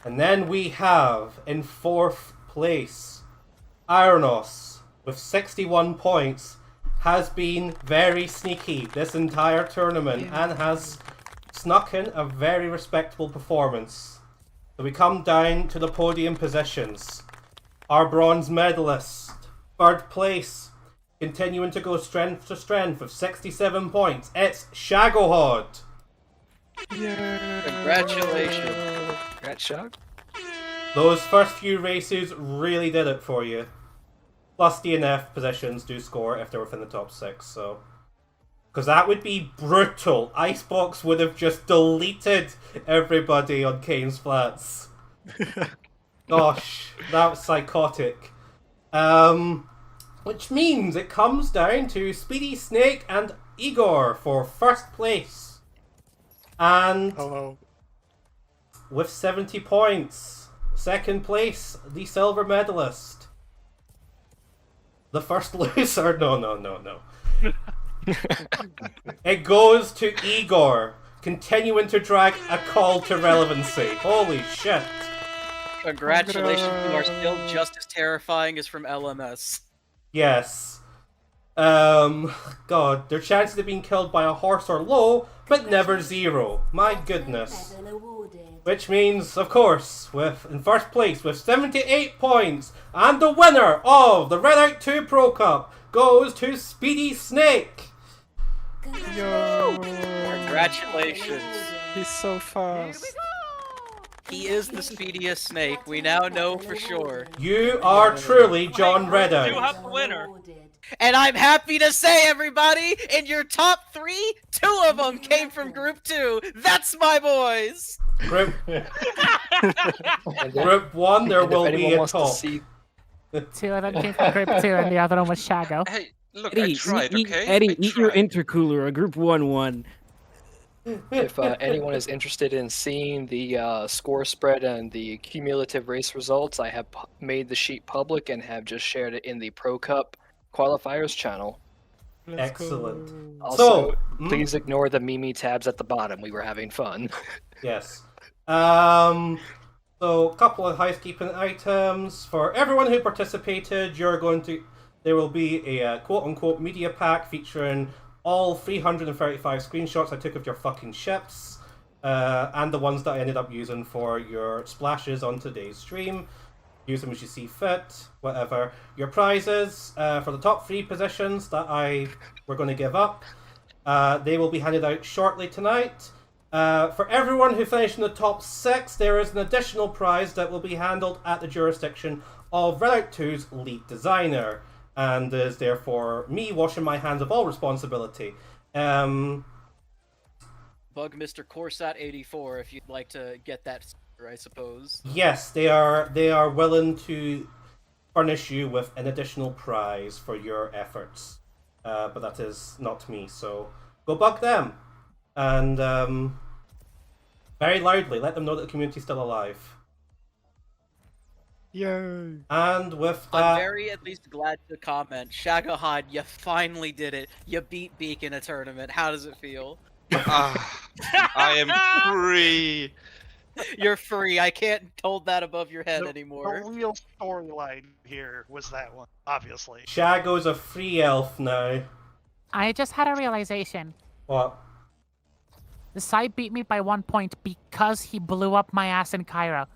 And then we have, in 4th place, Ironos, with 61 points, has been very sneaky this entire tournament and has snuck in a very respectable performance. So we come down to the podium positions. Our bronze medalist, 3rd place, continuing to go strength to strength with 67 points. It's Shagohod. Yeah. Congratulations. Congrats, Shag. Those first few races really did it for you. Plus DNF positions do score if they're within the top 6, so... Because that would be brutal. Icebox would have just deleted everybody on Kane's Flats. Gosh, that was psychotic. Which means it comes down to Speedy Snake and Igor for 1st place. And with 70 points, 2nd place, the silver medalist. The first loser. No. It goes to Igor, continuing to drag a call to relevancy. Holy shit. Congratulations, you are still just as terrifying as from LMS. Yes. God, their chances of being killed by a horse are low, but never zero. My goodness. Which means, of course, in first place with 78 points, and the winner of the Redout 2 Pro Cup goes to Speedy Snake. Congratulations. He's so fast. He is the speediest snake. We now know for sure. You are truly John You Redout. have the winner. And I'm happy to say, everybody, in your top 3, 2 of them came from Group 2. That's my boys. Group 1, there will be a top. 2 of them came from Group 2 and the other one was Shago. Hey, look, Eddie, I tried, okay? Eddie, I eat your tried. intercooler. A Group 1 won. If anyone is interested in seeing the score spread and the cumulative race results, I have made the sheet public and have just shared it in the Pro Cup qualifiers channel. Excellent. Also, please ignore the Mimi tabs at the bottom. We were having fun. Yes. So a couple of housekeeping items for everyone who participated. There will be a quote-unquote media pack featuring all 335 screenshots I took of your fucking ships, and the ones that I ended up using for your splashes on today's stream. Use them as you see fit, whatever. Your prizes for the top 3 positions that we're going to give up, they will be handed out shortly tonight. For everyone who finished in the top 6, there is an additional prize that will be handled at the jurisdiction of Redout 2's lead designer, and is therefore me washing my hands of all responsibility. Bug Mr. Corsat84 if you'd like to get that, I suppose. Yes, they are willing to furnish you with an additional prize for your efforts, but that is not me. So go bug them, and very loudly let them know that the community is still alive. Yay! And with that, I'm very at least glad to comment. Shagahan, you finally did it. You beat Beeeq in a tournament. How does it feel? I am free. You're free. I can't hold that above your head The anymore. real storyline here was that one, obviously. Shago's a free elf now. I just had a realization. What? The side beat me by 1 point because he blew up my ass in Cairo.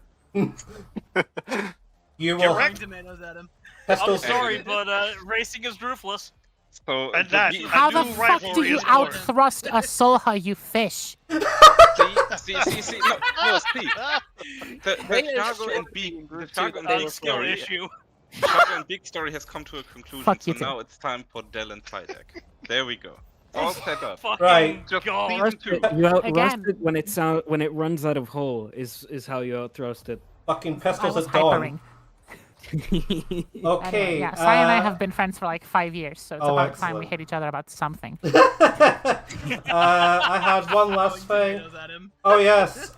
You will. Throwing tomatoes at him. I'm sorry, but racing is ruthless. So And that, How the fuck do you outthrust a Solha, you fish? see. No, see. The Shago and Beeeq, the Shago and Beeeq story. issue. Shago and Beeeq story has come to a conclusion. Fuck so you too. now it's time for Dell and Tydeck. There we go. All set up. Right. Just God. season 2. You outrust Again. it when it runs out of hole. Is how you outthrust it. Fucking I pistols was at dawn. hypering. Okay. Anyway, yeah, Sai and I have been friends for like 5 years, so it's about time we excellent. hit each other about something. I had one last thing. Tomatoes at him. Oh yes,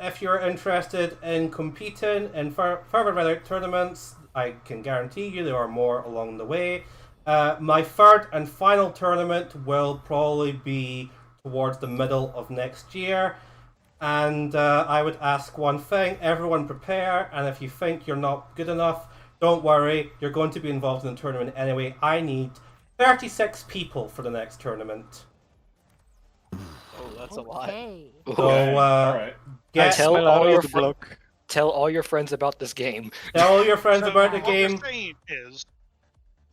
if you're interested in competing in further Redout tournaments, I can guarantee you there are more along the way. My third and final tournament will probably be towards the middle of next year. And I would ask one thing, everyone prepare, and if you think you're not good enough, don't worry, you're going to be involved in the tournament anyway. I need 36 people for the next tournament. Oh, that's a lot. Okay. So, Alright. Tell all your friends about this game. Tell all your friends So about the what we're game. saying is,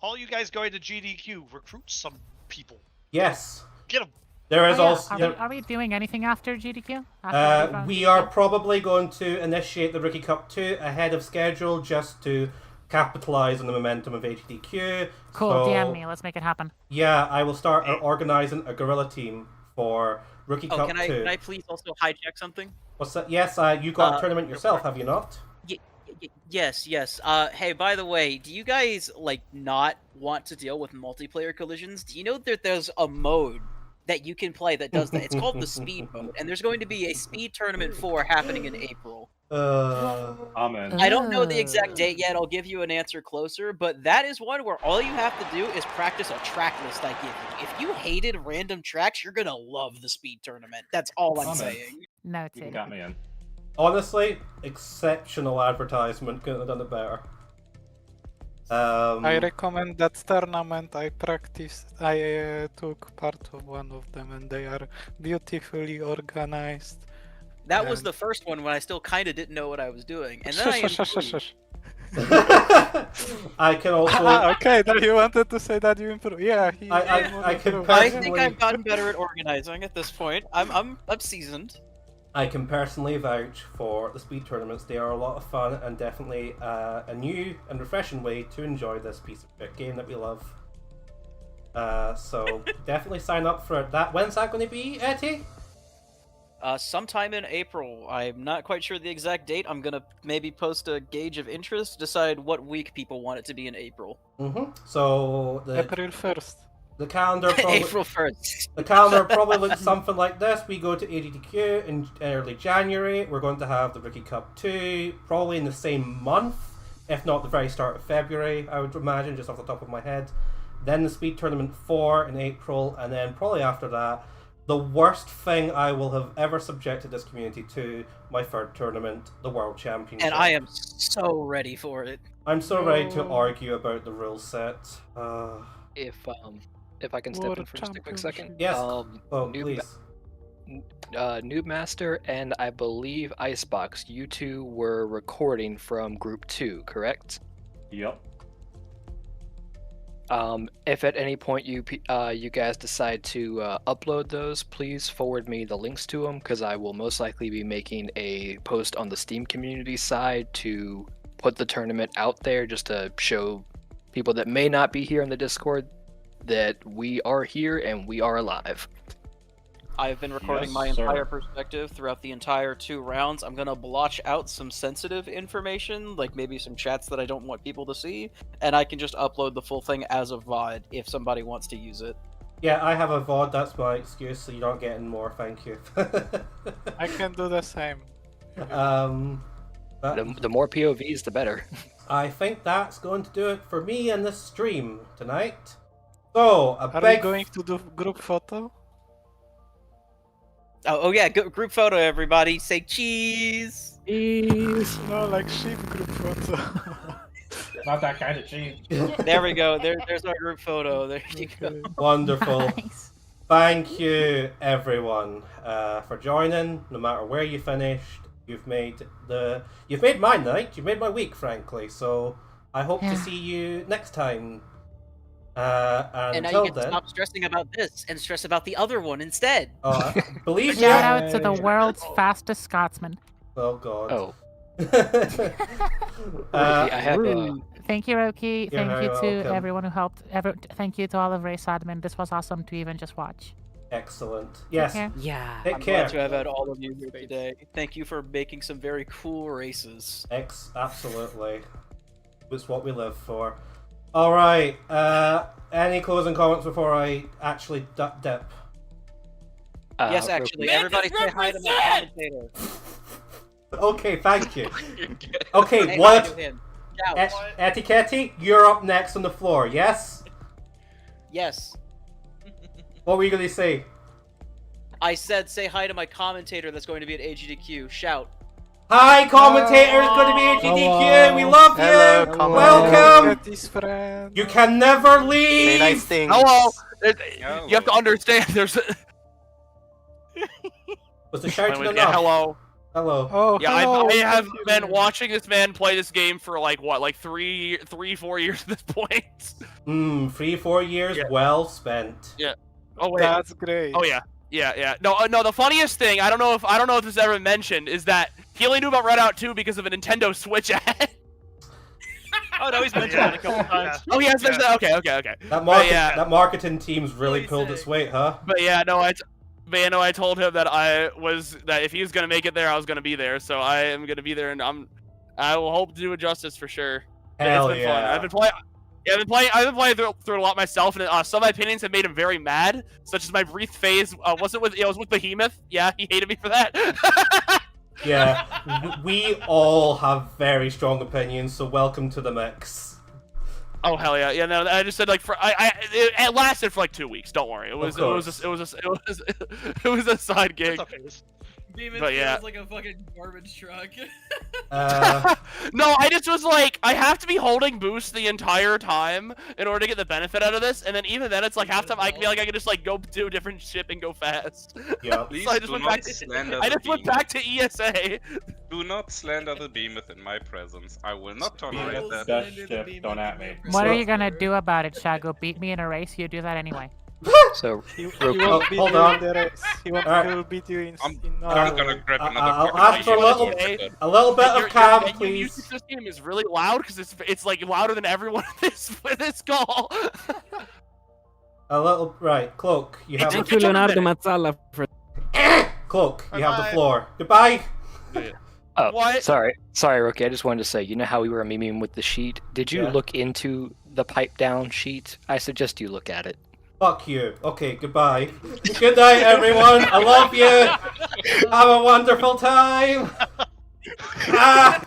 all you guys going to GDQ, recruit some people. Yes. Get them. There is Oh, yeah. also... Are we doing anything after GDQ? After we are probably going to initiate the Rookie Cup 2 ahead of schedule just to capitalize on the momentum of HDQ. Cool, So, DM me. Let's make it happen. Yeah, I will start organizing a guerrilla team for Rookie Oh, Cup can 2. I please also hijack something? What's that? Yes, you got a tournament yourself, have you not? Yes. Hey, by the way, do you guys like not want to deal with multiplayer collisions? Do you know that there's a mode that you can play that does that? It's called the speed mode, and there's going to be a speed tournament 4 happening in April. Amen. I don't know the exact date yet. I'll give you an answer closer, but that is one where all you have to do is practice a track list I give you. If you hated random tracks, you're gonna love the speed tournament. That's all I'm saying. You Noted. got me in. Honestly, exceptional advertisement. Couldn't have done it better. I recommend that tournament. I took part of one of them, and they are beautifully organized. That was the first one when I still kind of didn't know what I was doing, and then I improved. I can also. Okay, then you wanted to say that you improved. Yeah, I can improved. I think I've gotten better at organizing at this point. I'm seasoned. I can personally vouch for the speed tournaments. They are a lot of fun and definitely a new and refreshing way to enjoy this piece of game that we love. So definitely sign up for that. When's that going to be, Etty? Sometime in April. I'm not quite sure the exact date. I'm gonna maybe post a gauge of interest, decide what week people want it to be in April. So April 1st. The calendar probably, April 1st. The calendar probably looks something like this. We go to ADDQ in early January. We're going to have the Rookie Cup 2 probably in the same month, if not the very start of February, I would imagine, just off the top of my head. Then the Speed Tournament 4 in April, and then probably after that, the worst thing I will have ever subjected this community to, my third tournament, the World Championship. And I am so ready for it. I'm so ready to argue about the rule set. If I can step in for just a quick second. Yes. Please. Noob Master and I believe Icebox, you two were recording from Group 2, correct? Yep. If at any point you guys decide to upload those, please forward me the links to them, because I will most likely be making a post on the Steam community side to put the tournament out there, just to show people that may not be here in the Discord that we are here and we are alive. I've been recording my entire perspective throughout the entire 2 rounds. I'm gonna blotch out some sensitive information, like maybe some chats that I don't want people to see, and I can just upload the full thing as a VOD if somebody wants to use it. Yeah, I have a VOD, that's my excuse, so you're not getting more, thank you. I can do the same. The more POVs, the better. I think that's going to do it for me and this stream tonight. So, Are we going to do group photo? Oh yeah, group photo, everybody. Say cheese! Cheese! No, like sheep group photo. Not that kind of cheese. There we go. There's our group photo. There you go. Wonderful. Thank you, everyone, for joining. No matter where you finished, you've made my night. You've made my week, frankly. So I hope to see you next time. And now you get to stop stressing about this and stress about the other one instead. Believe Shout out to the world's fastest Scotsman. Oh God. Oh. Thank you, Roki. You're Thank you to very welcome. everyone who helped. Thank you to all of Race Admin. This was awesome to even just watch. Excellent. Yes. care. Yeah. Take I'm care. glad to have had all of you here today. Thank you for making some very cool races. Absolutely. It's what we live for. All right. Any closing comments before I actually dip? Yes, actually. Everybody say hi to my commentator. Okay, thank you. Say Okay, hi what? to him. Etiquette, you're up next on the floor, yes? Yes. What were you going to say? I said say hi to my commentator that's going to be at AGDQ. Shout. Hi, commentator is going to be at GDQ. We love Hello, you. commentator. Welcome. You can never leave. Say nice things. Hello. You have to understand. There's. Was the shouting enough? Yeah, hello. Hello. Oh, Yeah, hello. I have been watching this man play this game for like what, like 4 years at this point. 3-4 years well spent. Yeah. Oh wait. That's great. Oh yeah. Yeah. No. The funniest thing, I don't know if this is ever mentioned, is that he only knew about Redout 2 because of a Nintendo Switch ad. Oh no, he's mentioned it a couple times. Oh, he has mentioned that. Okay. That marketing team's really pulled its weight, huh? But yeah, I told him that if he was gonna make it there, I was gonna be there. So I am gonna be there, and I will hope to do it justice for sure. Hell it's been yeah. fun. I've been playing through a lot myself, and some of my opinions have made him very mad, such as my brief phase. Was with Behemoth. Yeah, he hated me for that. Yeah, we all have very strong opinions, so welcome to the mix. Oh hell yeah! Yeah, no, I just said like it lasted for like 2 weeks. Don't worry, it was a side gig. Okay. Demon But yeah. feels like a fucking garbage truck. No, I just was like, I have to be holding boost the entire time in order to get the benefit out of this, and then even then it's like half time I feel like I can just like go do different shit and go fast. Yeah. Please So I just do went not back to, slander I the just went beam. back to ESA. Do not slander the Beemoth in my presence. I will not tolerate that. Dust ship, don't at me. What are you gonna do about it, Shago? Beat me in a race? You do that anyway. So, He real won't quick, beat hold you on. in the race. He Alright. will beat you in. I'm other gonna way. grab another I'll fucking ask for a beam. little bit Your of calm, menu please. music system is really loud because it's like louder than everyone in this call. A little right, Cloak. You have Thank you, Leonardo Mazzalla, for Cloak. You have the Bye-bye. floor. Goodbye. oh, What? sorry, Rookie. I just wanted to say, you know how we were memeing with the sheet? Did you Yeah. look into the pipe down sheet? I suggest you look at it. Fuck you. Okay, goodbye. Good night, everyone. I love you. Have a wonderful time. Ah!